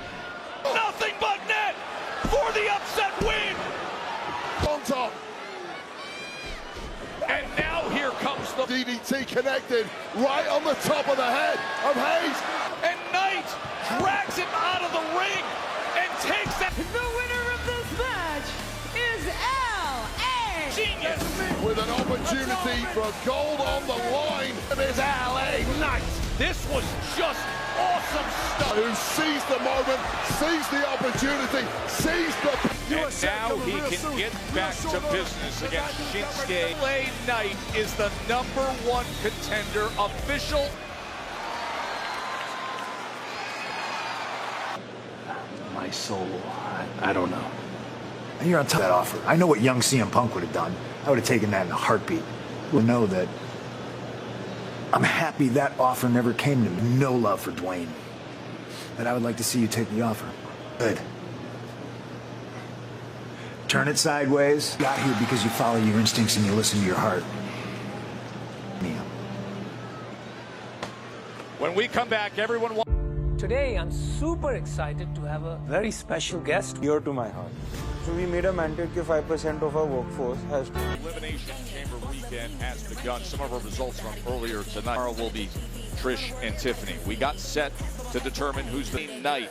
Speaker 1: Nothing but net for the upset win.
Speaker 5: On top.
Speaker 1: And now here comes the
Speaker 5: DDT connected right on the top of the head of Hayes.
Speaker 1: And Knight drags him out of the ring and takes that.
Speaker 10: The winner of this match is LA.
Speaker 1: Genius.
Speaker 5: With an opportunity for gold on the line. It is LA Knight.
Speaker 1: This was just awesome stuff.
Speaker 5: Who sees the moment, sees the opportunity, sees the...
Speaker 1: And now he can get back to business against Shinsuke. LA Knight is the #1 contender, official.
Speaker 12: My soul, I don't know. And you're on top of that offer. I know what young CM Punk would have done. I would have taken that in a heartbeat. We'll know that I'm happy that offer never came to me. No love for Dwayne. But I would like to see you take the offer. Good. Turn it sideways. You got here because you follow your instincts and you listen to your heart.
Speaker 1: When we come back, everyone wants...
Speaker 6: Today, I'm super excited to have a very special guest.
Speaker 22: Dear to my heart. So we made a mandate that 5% of our workforce has to...
Speaker 1: Elimination Chamber weekend has begun. Some of our results from earlier tonight. Tomorrow will be Trish and Tiffany. We got set to determine who's the night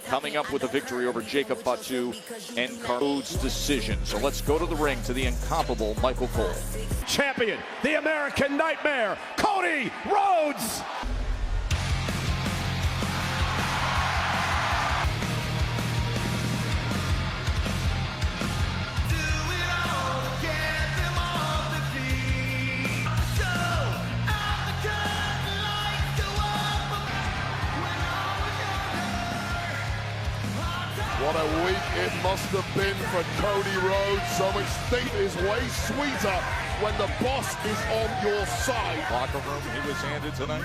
Speaker 1: coming up with a victory over Jacob Fatu and Rhodes' decision. So let's go to the ring to the incomparable Michael Cole.
Speaker 18: Champion, the American Nightmare, Cody Rhodes.
Speaker 5: What a week it must have been for Cody Rhodes. So much think is way sweeter when the boss is on your side.
Speaker 1: Locker room he was handed tonight.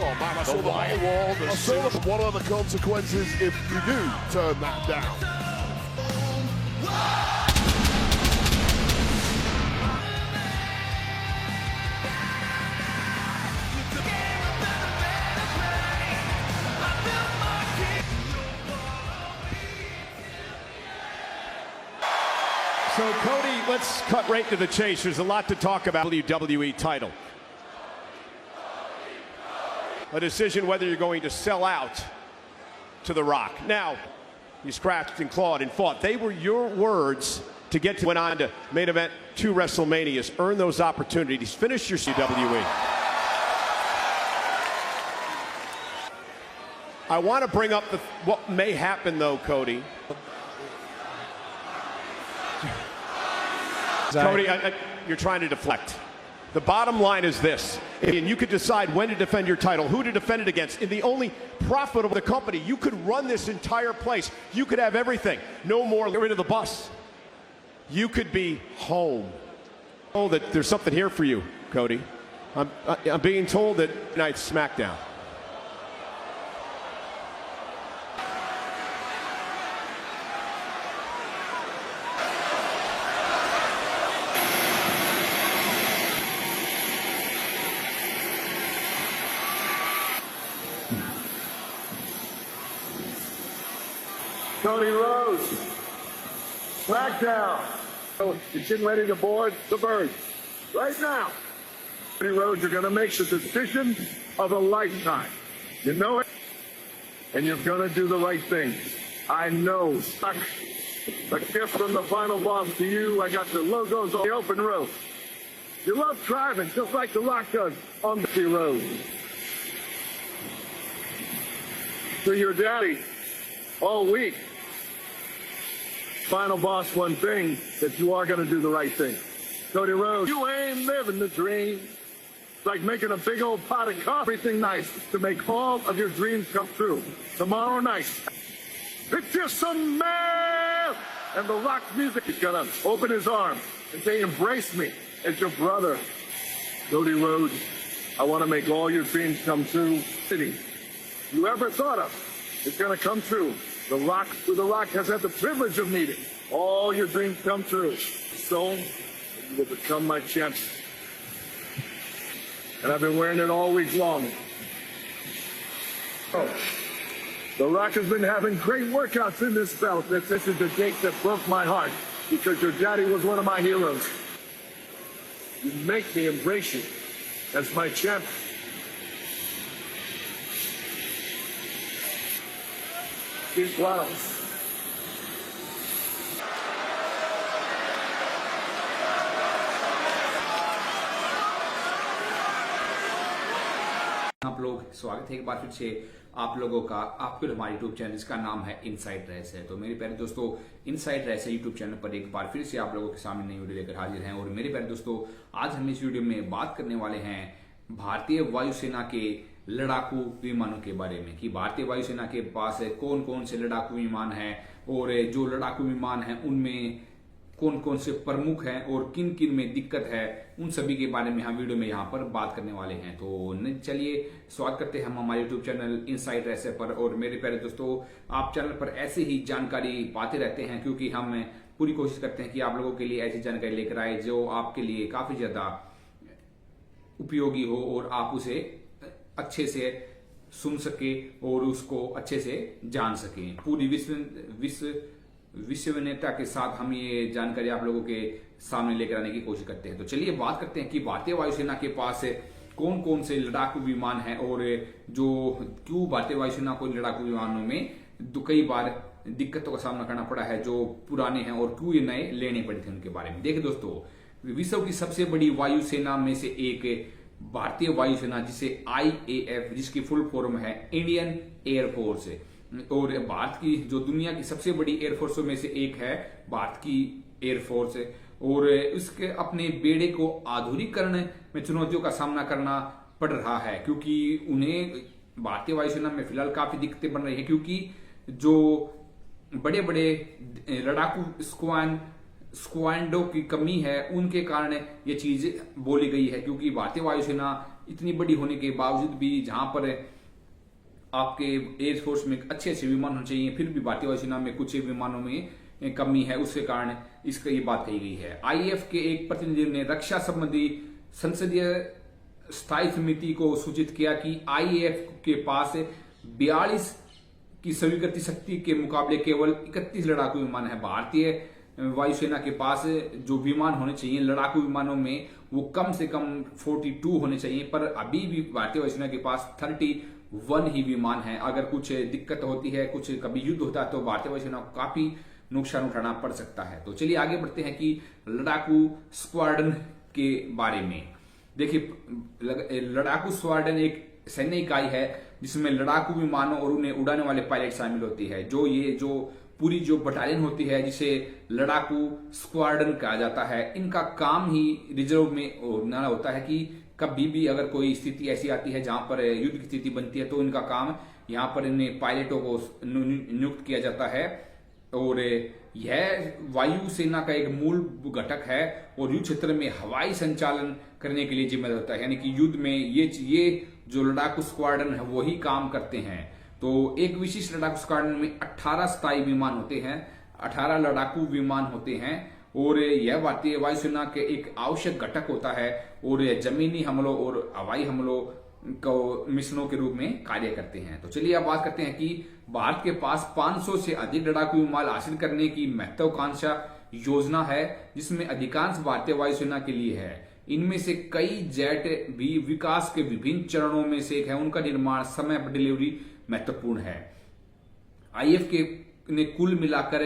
Speaker 5: Oh man, I saw the wall. I saw the, what are the consequences if you do turn that down?
Speaker 18: So, Cody, let's cut right to the chase. There's a lot to talk about. WWE title. A decision whether you're going to sell out to The Rock. Now, you scratched and clawed and fought. They were your words to get to. Went on to main event 2 WrestleManias. Earn those opportunities. Finish your WWE. I want to bring up what may happen, though, Cody. Cody, you're trying to deflect. The bottom line is this, and you could decide when to defend your title, who to defend it against. In the only profitable the company, you could run this entire place. You could have everything. No more, get rid of the bus. You could be home. Oh, that there's something here for you, Cody. I'm being told that tonight's SmackDown.
Speaker 2: Cody Rhodes. SmackDown. He's getting ready to board the bird. Right now. Cody Rhodes, you're going to make the decision of a lifetime. You know it, and you're going to do the right thing. I know. A gift from the Final Boss to you. I got the logos on the open road. You love driving just like The Rock does on the road. To your daddy all week. Final Boss, one thing, that you are going to do the right thing. Cody Rhodes, you ain't living the dream. It's like making a big old pot of coffee. Everything nice to make all of your dreams come true. Tomorrow night, picture some man! And The Rock's music is going to open his arms and say, embrace me as your brother. Cody Rhodes, I want to make all your dreams come true. City you ever thought of is going to come true. The Rock, who The Rock has had the privilege of meeting. All your dreams come true. So, you will become my champion. And I've been wearing it all week long. Oh, The Rock has been having great workouts in this belt. This is the date that broke my heart, because your daddy was one of my heroes. You make me embrace you as my champion. Keep well.
Speaker 4: आप लोग स्वागत है एक बार फिर से आप लोगों का आपके हमारे यूट्यूब चैनल जिसका नाम है इनसाइड रेस है। तो मेरे प्यारे दोस्तों, इनसाइड रेस है यूट्यूब चैनल पर एक बार फिर से आप लोगों के सामने नई वीडियो लेकर हाजिर हैं। और मेरे प्यारे दोस्तों, आज हम इस वीडियो में बात करने वाले हैं भारतीय वायुसेना के लड़ाकू विमानों के बारे में कि भारतीय वायुसेना के पास कौन कौन से लड़ाकू विमान हैं और जो लड़ाकू विमान हैं उनमें कौन कौन से प्रमुख हैं और किन किन में दिक्कत है, उन सभी के बारे में हम वीडियो में यहाँ पर बात करने वाले हैं। तो चलिए स्वागत करते हैं हम हमारे यूट्यूब चैनल इनसाइड रेसर पर। और मेरे प्यारे दोस्तों, आप चैनल पर ऐसे ही जानकारी पाते रहते हैं क्योंकि हम पूरी कोशिश करते हैं कि आप लोगों के लिए ऐसी जानकारी लेकर आए जो आपके लिए काफी ज्यादा उपयोगी हो और आप उसे अच्छे से सुन सके और उसको अच्छे से जान सके। पूरी विश्वसनीयता के साथ हम ये जानकारी आप लोगों के सामने लेकर आने की कोशिश करते हैं। तो चलिए बात करते हैं कि भारतीय वायुसेना के पास कौन कौन से लड़ाकू विमान हैं और जो क्यों भारतीय वायुसेना को लड़ाकू विमानों में कई बार दिक्कतों का सामना करना पड़ा है जो पुराने हैं और क्यों ये नए लेने पड़े थे उनके बारे में। देखिए दोस्तों, विश्व की सबसे बड़ी वायुसेना में से एक भारतीय वायुसेना जिसे IAF, जिसकी फुल फॉर्म है इंडियन एयरफोर्स, और भारत की जो दुनिया की सबसे बड़ी एयरफोर्सों में से एक है भारत की एयरफोर्स, और उसके अपने बेड़े को आधुनिकीकरण में चुनौतियों का सामना करना पड़ रहा है क्योंकि उन्हें भारतीय वायुसेना में फिलहाल काफी दिक्कतें बन रही है क्योंकि जो बड़े बड़े लड़ाकू स्क्वाड्रों की कमी है उनके कारण ये चीज बोली गई है। क्योंकि भारतीय वायुसेना इतनी बड़ी होने के बावजूद भी जहां पर आपके एयरफोर्स में अच्छे अच्छे विमान होने चाहिए, फिर भी भारतीय वायुसेना में कुछ विमानों में कमी है, उसके कारण इसका ये बात कही गई है। IAF के एक प्रतिनिधि ने रक्षा संबंधी संसदीय स्थायी समिति को सूचित किया कि IAF के पास 42 की स्वीकृति शक्ति के मुकाबले केवल 31 लड़ाकू विमान है। भारतीय वायुसेना के पास जो विमान होने चाहिए लड़ाकू विमानों में वो कम से कम 42 होने चाहिए, पर अभी भी भारतीय वायुसेना के पास 31 ही विमान है। अगर कुछ दिक्कत होती है, कुछ कभी युद्ध होता है तो भारतीय वायुसेना को काफी नुकसान उठाना पड़ सकता है। तो चलिए आगे बढ़ते हैं कि लड़ाकू स्क्वाड्रन के बारे में। देखिए, लड़ाकू स्क्वाड्रन एक सैन्य इकाई है जिसमें लड़ाकू विमानों और उन्हें उड़ाने वाले पायलट शामिल होती है। जो पूरी जो बटालियन होती है जिसे लड़ाकू स्क्वाड्रन कहा जाता है, इनका काम ही रिजर्व में होना होता है कि कभी भी अगर कोई स्थिति ऐसी आती है जहां पर युद्ध की स्थिति बनती है तो इनका काम यहाँ पर इन्हें पायलटों को नियुक्त किया जाता है। और यह वायुसेना का एक मूल घटक है और युद्ध क्षेत्र में हवाई संचालन करने के लिए जिम्मेदार होता है। यानी कि युद्ध में ये जो लड़ाकू स्क्वाड्रन है वही काम करते हैं। तो एक विशिष्ट लड़ाकू स्क्वाड्रन में 18 स्थायी विमान होते हैं, 18 लड़ाकू विमान होते हैं और यह भारतीय वायुसेना के एक आवश्यक घटक होता है और यह जमीनी हमलों और हवाई हमलों मिशनों के रूप में कार्य करते हैं। तो चलिए अब बात करते हैं कि भारत के पास 500 से अधिक लड़ाकू विमान हासिल करने की महत्वाकांक्षा योजना है, जिसमें अधिकांश भारतीय वायुसेना के लिए है। इनमें से कई जेट भी विकास के विभिन्न चरणों में से एक है। उनका निर्माण, समय पर डिलीवरी महत्वपूर्ण है। आईएफ के ने कुल मिलाकर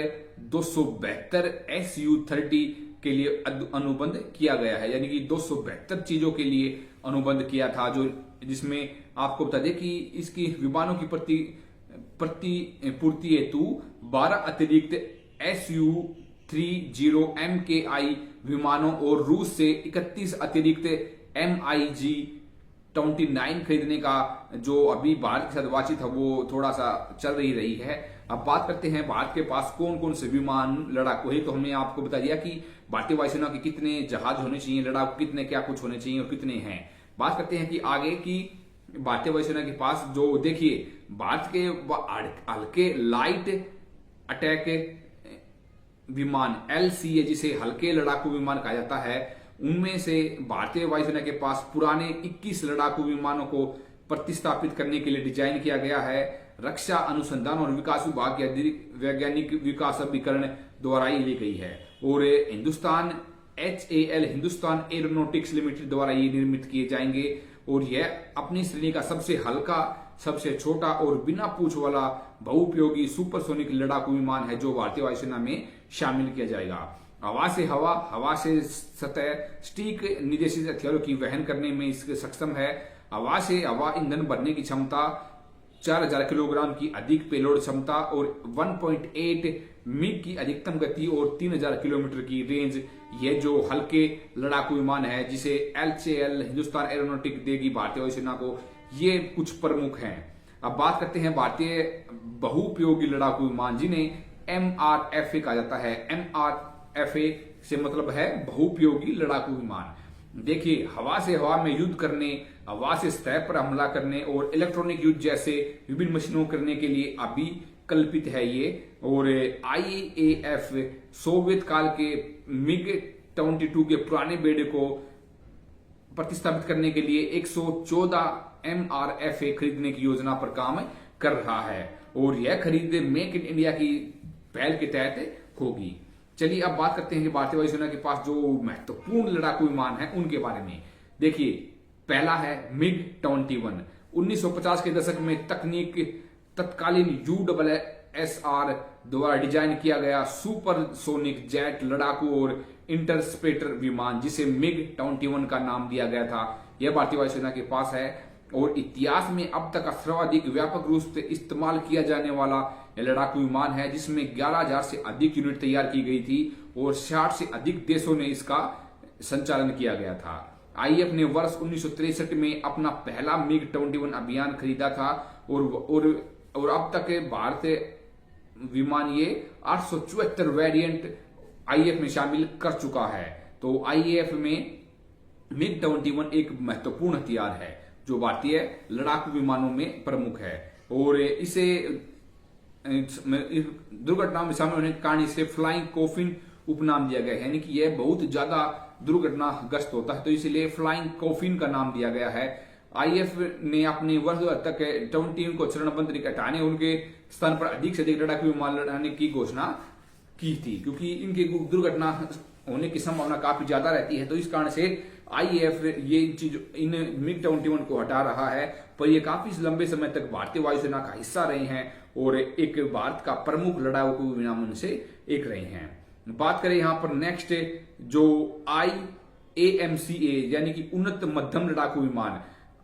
Speaker 4: 272 SU-30 के लिए अनुबंध किया गया है, यानी कि 272 चीजों के लिए अनुबंध किया था, जो जिसमें आपको बता दें कि इसकी विमानों की पूर्ति हेतु 12 अतिरिक्त SU-30 MKI विमानों और रूस से 31 अतिरिक्त MiG-29 खरीदने का जो अभी भारत के साथ बातचीत है वो थोड़ा सा चल रही है। अब बात करते हैं भारत के पास कौन कौन से विमान लड़ाकू है। तो हमने आपको बता दिया कि भारतीय वायुसेना के कितने जहाज होने चाहिए, लड़ाकू कितने, क्या कुछ होने चाहिए और कितने हैं। बात करते हैं कि आगे की भारतीय वायुसेना के पास जो देखिए भारत के हल्के लाइट अटैक विमान LCA, जिसे हल्के लड़ाकू विमान कहा जाता है, उनमें से भारतीय वायुसेना के पास पुराने 21 लड़ाकू विमानों को प्रतिस्थापित करने के लिए डिजाइन किया गया है। रक्षा अनुसंधान और विकास विभाग के वैज्ञानिक विकास अभिकरण द्वारा ये ली गई है और Hindustan HAL Hindustan aeronautics limited द्वारा ये निर्मित किए जाएंगे और यह अपनी श्रेणी का सबसे हल्का, सबसे छोटा और बिना पूंछ वाला बहुउपयोगी सुपरसोनिक लड़ाकू विमान है, जो भारतीय वायुसेना में शामिल किया जाएगा। हवा से हवा, हवा से सतह सटीक निर्देशित हथियारों की वहन करने में इसके सक्षम है। हवा से हवा ईंधन भरने की क्षमता, 4000 किलोग्राम की अधिक पेलोड क्षमता और 1.8 मिग की अधिकतम गति और 3000 किलोमीटर की रेंज, ये जो हल्के लड़ाकू विमान है जिसे HAL हिंदुस्तान एरोनॉटिक देगी भारतीय वायुसेना को, ये कुछ प्रमुख हैं। अब बात करते हैं भारतीय बहुउपयोगी लड़ाकू विमान, जिन्हें MRFA कहा जाता है। MRFA से मतलब है बहुउपयोगी लड़ाकू विमान। देखिए, हवा से हवा में युद्ध करने, हवा से सतह पर हमला करने और इलेक्ट्रॉनिक युद्ध जैसे विभिन्न मशीनों करने के लिए अभी कल्पित है ये। और IAF सोवियत काल के MiG-22 के पुराने बेड़े को प्रतिस्थापित करने के लिए 114 MRFA खरीदने की योजना पर काम कर रहा है और यह खरीद मेक इन इंडिया की पहल के तहत होगी। चलिए अब बात करते हैं कि भारतीय वायुसेना के पास जो महत्वपूर्ण लड़ाकू विमान है उनके बारे में। देखिए, पहला है MiG-21। 1950 के दशक में तत्कालीन USSR द्वारा डिजाइन किया गया सुपरसोनिक जेट लड़ाकू और इंटरसेप्टर विमान, जिसे MiG-21 का नाम दिया गया था। यह भारतीय वायुसेना के पास है और इतिहास में अब तक सर्वाधिक व्यापक रूप से इस्तेमाल किया जाने वाला लड़ाकू विमान है, जिसमें 11,000 से अधिक यूनिट तैयार की गई थी और 60 से अधिक देशों ने इसका संचालन किया गया था। IAF ने वर्ष 1963 में अपना पहला MiG-21 अभियान खरीदा था और अब तक भारतीय विमान ये 874 वेरिएंट IAF में शामिल कर चुका है। तो IAF में MiG-21 एक महत्वपूर्ण हथियार है जो भारतीय लड़ाकू विमानों में प्रमुख है और इसे दुर्घटना में शामिल होने के कारण इसे फ्लाइंग कॉफिन उपनाम दिया गया है, यानी कि यह बहुत ज्यादा दुर्घटनाग्रस्त होता है, तो इसलिए फ्लाइंग कॉफिन का नाम दिया गया है। IAF ने अपने वर्ष 2000 तक 21 को चरणबद्ध हटाने, उनके स्थान पर अधिक से अधिक लड़ाकू विमान लड़ाने की घोषणा की थी, क्योंकि इनकी दुर्घटना होने की संभावना काफी ज्यादा रहती है। तो इस कारण से IAF ये चीज इन MiG-21 को हटा रहा है, पर ये काफी लंबे समय तक भारतीय वायुसेना का हिस्सा रहे हैं और एक भारत का प्रमुख लड़ाकू विमान से एक रहे हैं। बात करें यहाँ पर नेक्स्ट जो IAMCA यानी कि उन्नत मध्यम लड़ाकू विमान,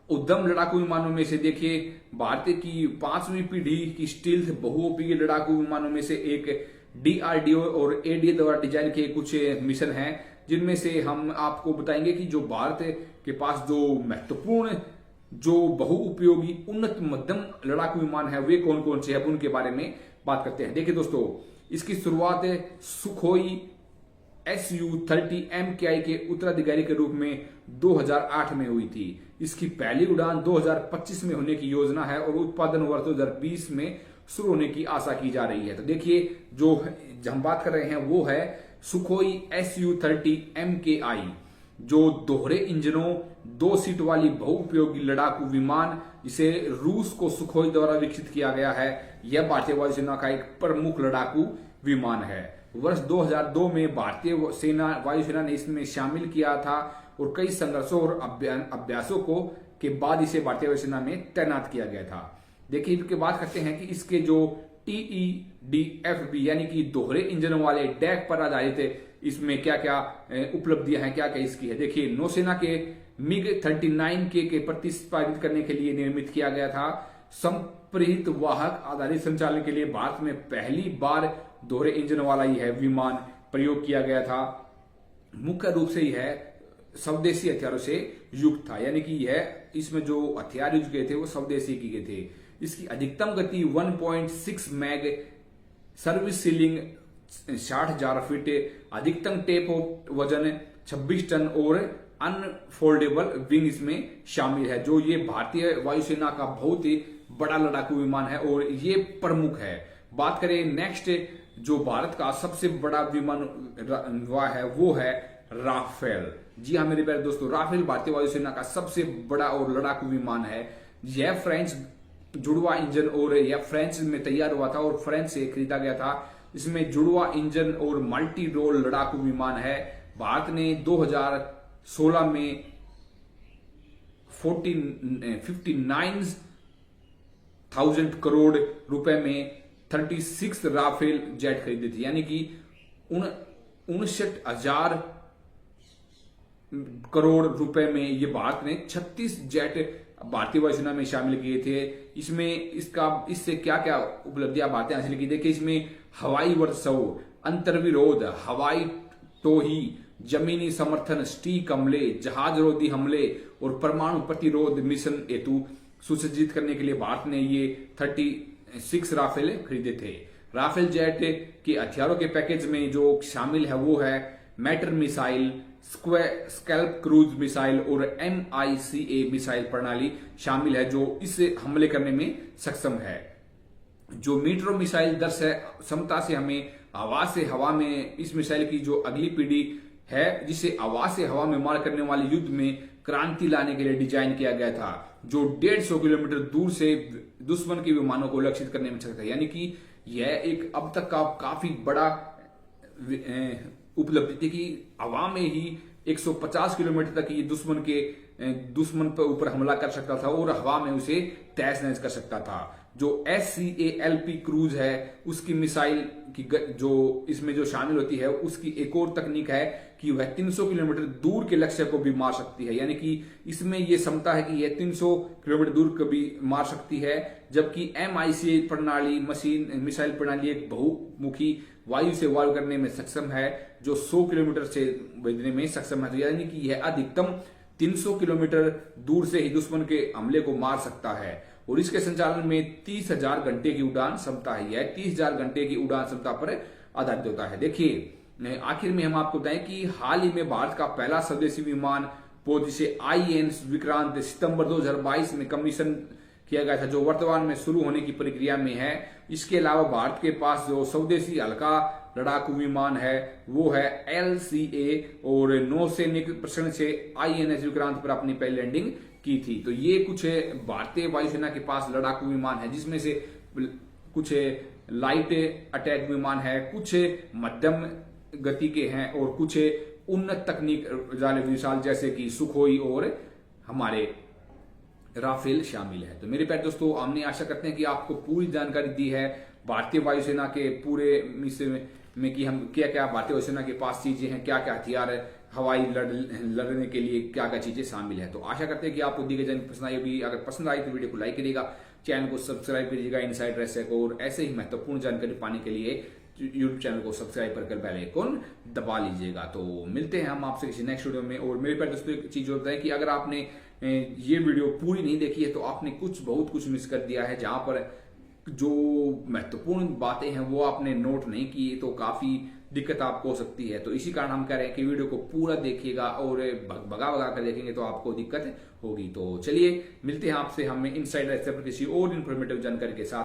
Speaker 4: उद्यम लड़ाकू विमानों में से देखिए भारतीय की 5वीं पीढ़ी की स्टील्थ बहुउपयोगी लड़ाकू विमानों में से एक DRDO और ADA द्वारा डिजाइन किए कुछ मिशन हैं, जिनमें से हम आपको बताएंगे कि जो भारत के पास जो महत्वपूर्ण जो बहुउपयोगी उन्नत मध्यम लड़ाकू विमान है वे कौन कौन से हैं, उनके बारे में बात करते हैं। देखिए दोस्तों, इसकी शुरुआत सुखोई Su-30 MKI के उत्तराधिकारी के रूप में 2008 में हुई थी। इसकी पहली उड़ान 2025 में होने की योजना है और उत्पादन वर्ष 2020 में शुरू होने की आशा की जा रही है। तो देखिए, जो हम बात कर रहे हैं वो है सुखोई Su-30 MKI। जो दोहरे इंजनों 2 सीट वाली बहुउपयोगी लड़ाकू विमान जिसे रूस को सुखोई द्वारा विकसित किया गया है, यह भारतीय वायुसेना का एक प्रमुख लड़ाकू विमान है। वर्ष 2002 में भारतीय वायुसेना ने इसमें शामिल किया था और कई संघर्षों और अभ्यासों के बाद इसे भारतीय वायुसेना में तैनात किया गया था। देखिए, इसके बात करते हैं कि इसके जो TEDFB यानी कि दोहरे इंजनों वाले डेक पर आधारित इसमें क्या क्या उपलब्धियां हैं, क्या क्या इसकी है। देखिए, नौसेना के MiG-39K के प्रतिस्पर्धित करने के लिए निर्मित किया गया था। संप्रेरित वाहक आधारित संचालन के लिए भारत में पहली बार दोहरे इंजन वाला यह विमान प्रयोग किया गया था। मुख्य रूप से यह स्वदेशी हथियारों से युक्त था, यानी कि यह इसमें जो हथियार यूज किए थे वो स्वदेशी किए गए थे। इसकी अधिकतम गति 1.6 मैग, सर्विस सीलिंग 60,000 फीट, अधिकतम टेप ऑफ वजन 26 टन और अनफोल्डेबल विंग इसमें शामिल है। जो ये भारतीय वायुसेना का बहुत ही बड़ा लड़ाकू विमान है और ये प्रमुख है। बात करें नेक्स्ट, जो भारत का सबसे बड़ा विमान है वो है राफेल। जी हाँ मेरे प्यारे दोस्तों, राफेल भारतीय वायुसेना का सबसे बड़ा और लड़ाकू विमान है। यह फ्रेंच जुड़वा इंजन और यह फ्रांस में तैयार हुआ था और फ्रांस से खरीदा गया था। इसमें जुड़वा इंजन और मल्टी रोल लड़ाकू विमान है। भारत ने 2016 में 59,000 करोड़ रुपए में 36 राफेल जेट खरीदे थे, यानी कि 59,000 करोड़ रुपए में ये भारत ने 36 जेट भारतीय वायुसेना में शामिल किए थे। इससे क्या क्या उपलब्धियां भारत ने हासिल की। देखिए, इसमें हवाई वर्षव, अंतर्विरोध, हवाई टोही, जमीनी समर्थन, स्टीक हमले, जहाज रोधी हमले और परमाणु प्रतिरोध मिशन हेतु सुसज्जित करने के लिए भारत ने ये 36 राफेल खरीदे थे। राफेल जेट के हथियारों के पैकेज में जो शामिल है वो है matter missile, scalp cruise missile और MICA मिसाइल प्रणाली शामिल है, जो इससे हमले करने में सक्षम है। जो मीट्रो मिसाइल दर्श है क्षमता से हमें आवाज से हवा में, इस मिसाइल की जो अगली पीढ़ी है जिसे आवाज से हवा में मार करने वाले युद्ध में क्रांति लाने के लिए डिजाइन किया गया था, जो 150 किलोमीटर दूर से दुश्मन के विमानों को लक्षित करने में सक्षम है। यानी कि यह एक अब तक का काफी बड़ा उपलब्धि थी कि हवा में ही 150 किलोमीटर तक ये दुश्मन पर ऊपर हमला कर सकता था और हवा में उसे तहस नहस कर सकता था। जो SCALP क्रूज है उसकी मिसाइल की जो इसमें जो शामिल होती है उसकी एक और तकनीक है कि वह 300 किलोमीटर दूर के लक्ष्य को भी मार सकती है। यानी कि इसमें यह क्षमता है कि यह 300 किलोमीटर दूर को भी मार सकती है, जबकि MICA प्रणाली मिसाइल प्रणाली एक बहुमुखी वायु से वार करने में सक्षम है, जो 100 किलोमीटर से भेजने में सक्षम है। यानी कि यह अधिकतम 300 किलोमीटर दूर से ही दुश्मन के हमले को मार सकता है और इसके संचालन में 30,000 घंटे की उड़ान क्षमता है। यह 30,000 घंटे की उड़ान क्षमता पर आधारित होता है। देखिए, आखिर में हम आपको बताएं कि हाल ही में भारत का पहला स्वदेशी विमान जिसे INS विक्रांत सितंबर 2022 में कमीशन किया गया था, जो वर्तमान में शुरू होने की प्रक्रिया में है। इसके अलावा भारत के पास जो स्वदेशी हल्का लड़ाकू विमान है वो है LCA और नौसैनिक प्रशिक्षण से INS विक्रांत पर अपनी पहली लैंडिंग की थी। तो ये कुछ भारतीय वायुसेना के पास लड़ाकू विमान है, जिसमें से कुछ लाइट अटैक विमान है, कुछ मध्यम गति के हैं और कुछ उन्नत तकनीक वाले विशाल जैसे कि सुखोई और हमारे राफेल शामिल है। तो मेरे प्यारे दोस्तों, हमने आशा करते हैं कि आपको पूरी जानकारी दी है भारतीय वायुसेना के पूरे में कि हम क्या क्या भारतीय वायुसेना के पास चीजें हैं, क्या क्या हथियार है, हवाई लड़ने के लिए क्या क्या चीजें शामिल है। तो आशा करते हैं कि आपको दी गई जानकारी पसंद आई होगी। अगर पसंद आई तो वीडियो को लाइक करिएगा, चैनल को सब्सक्राइब करिएगा इनसाइड रेसर को, और ऐसे ही महत्वपूर्ण जानकारी पाने के लिए यूट्यूब चैनल को सब्सक्राइब कर बेल आइकन दबा लीजिएगा। तो मिलते हैं हम आपसे किसी नेक्स्ट वीडियो में। और मेरे प्यारे दोस्तों, एक चीज होता है कि अगर आपने ये वीडियो पूरी नहीं देखी है तो आपने बहुत कुछ मिस कर दिया है। जहां पर जो महत्वपूर्ण बातें हैं वो आपने नोट नहीं की तो काफी दिक्कत आपको हो सकती है। तो इसी कारण हम कह रहे हैं कि वीडियो को पूरा देखिएगा और भगा कर देखेंगे तो आपको दिक्कत होगी। तो चलिए मिलते हैं आपसे हमें इनसाइड रेसर पर किसी और इन्फॉर्मेटिव जानकारी के साथ।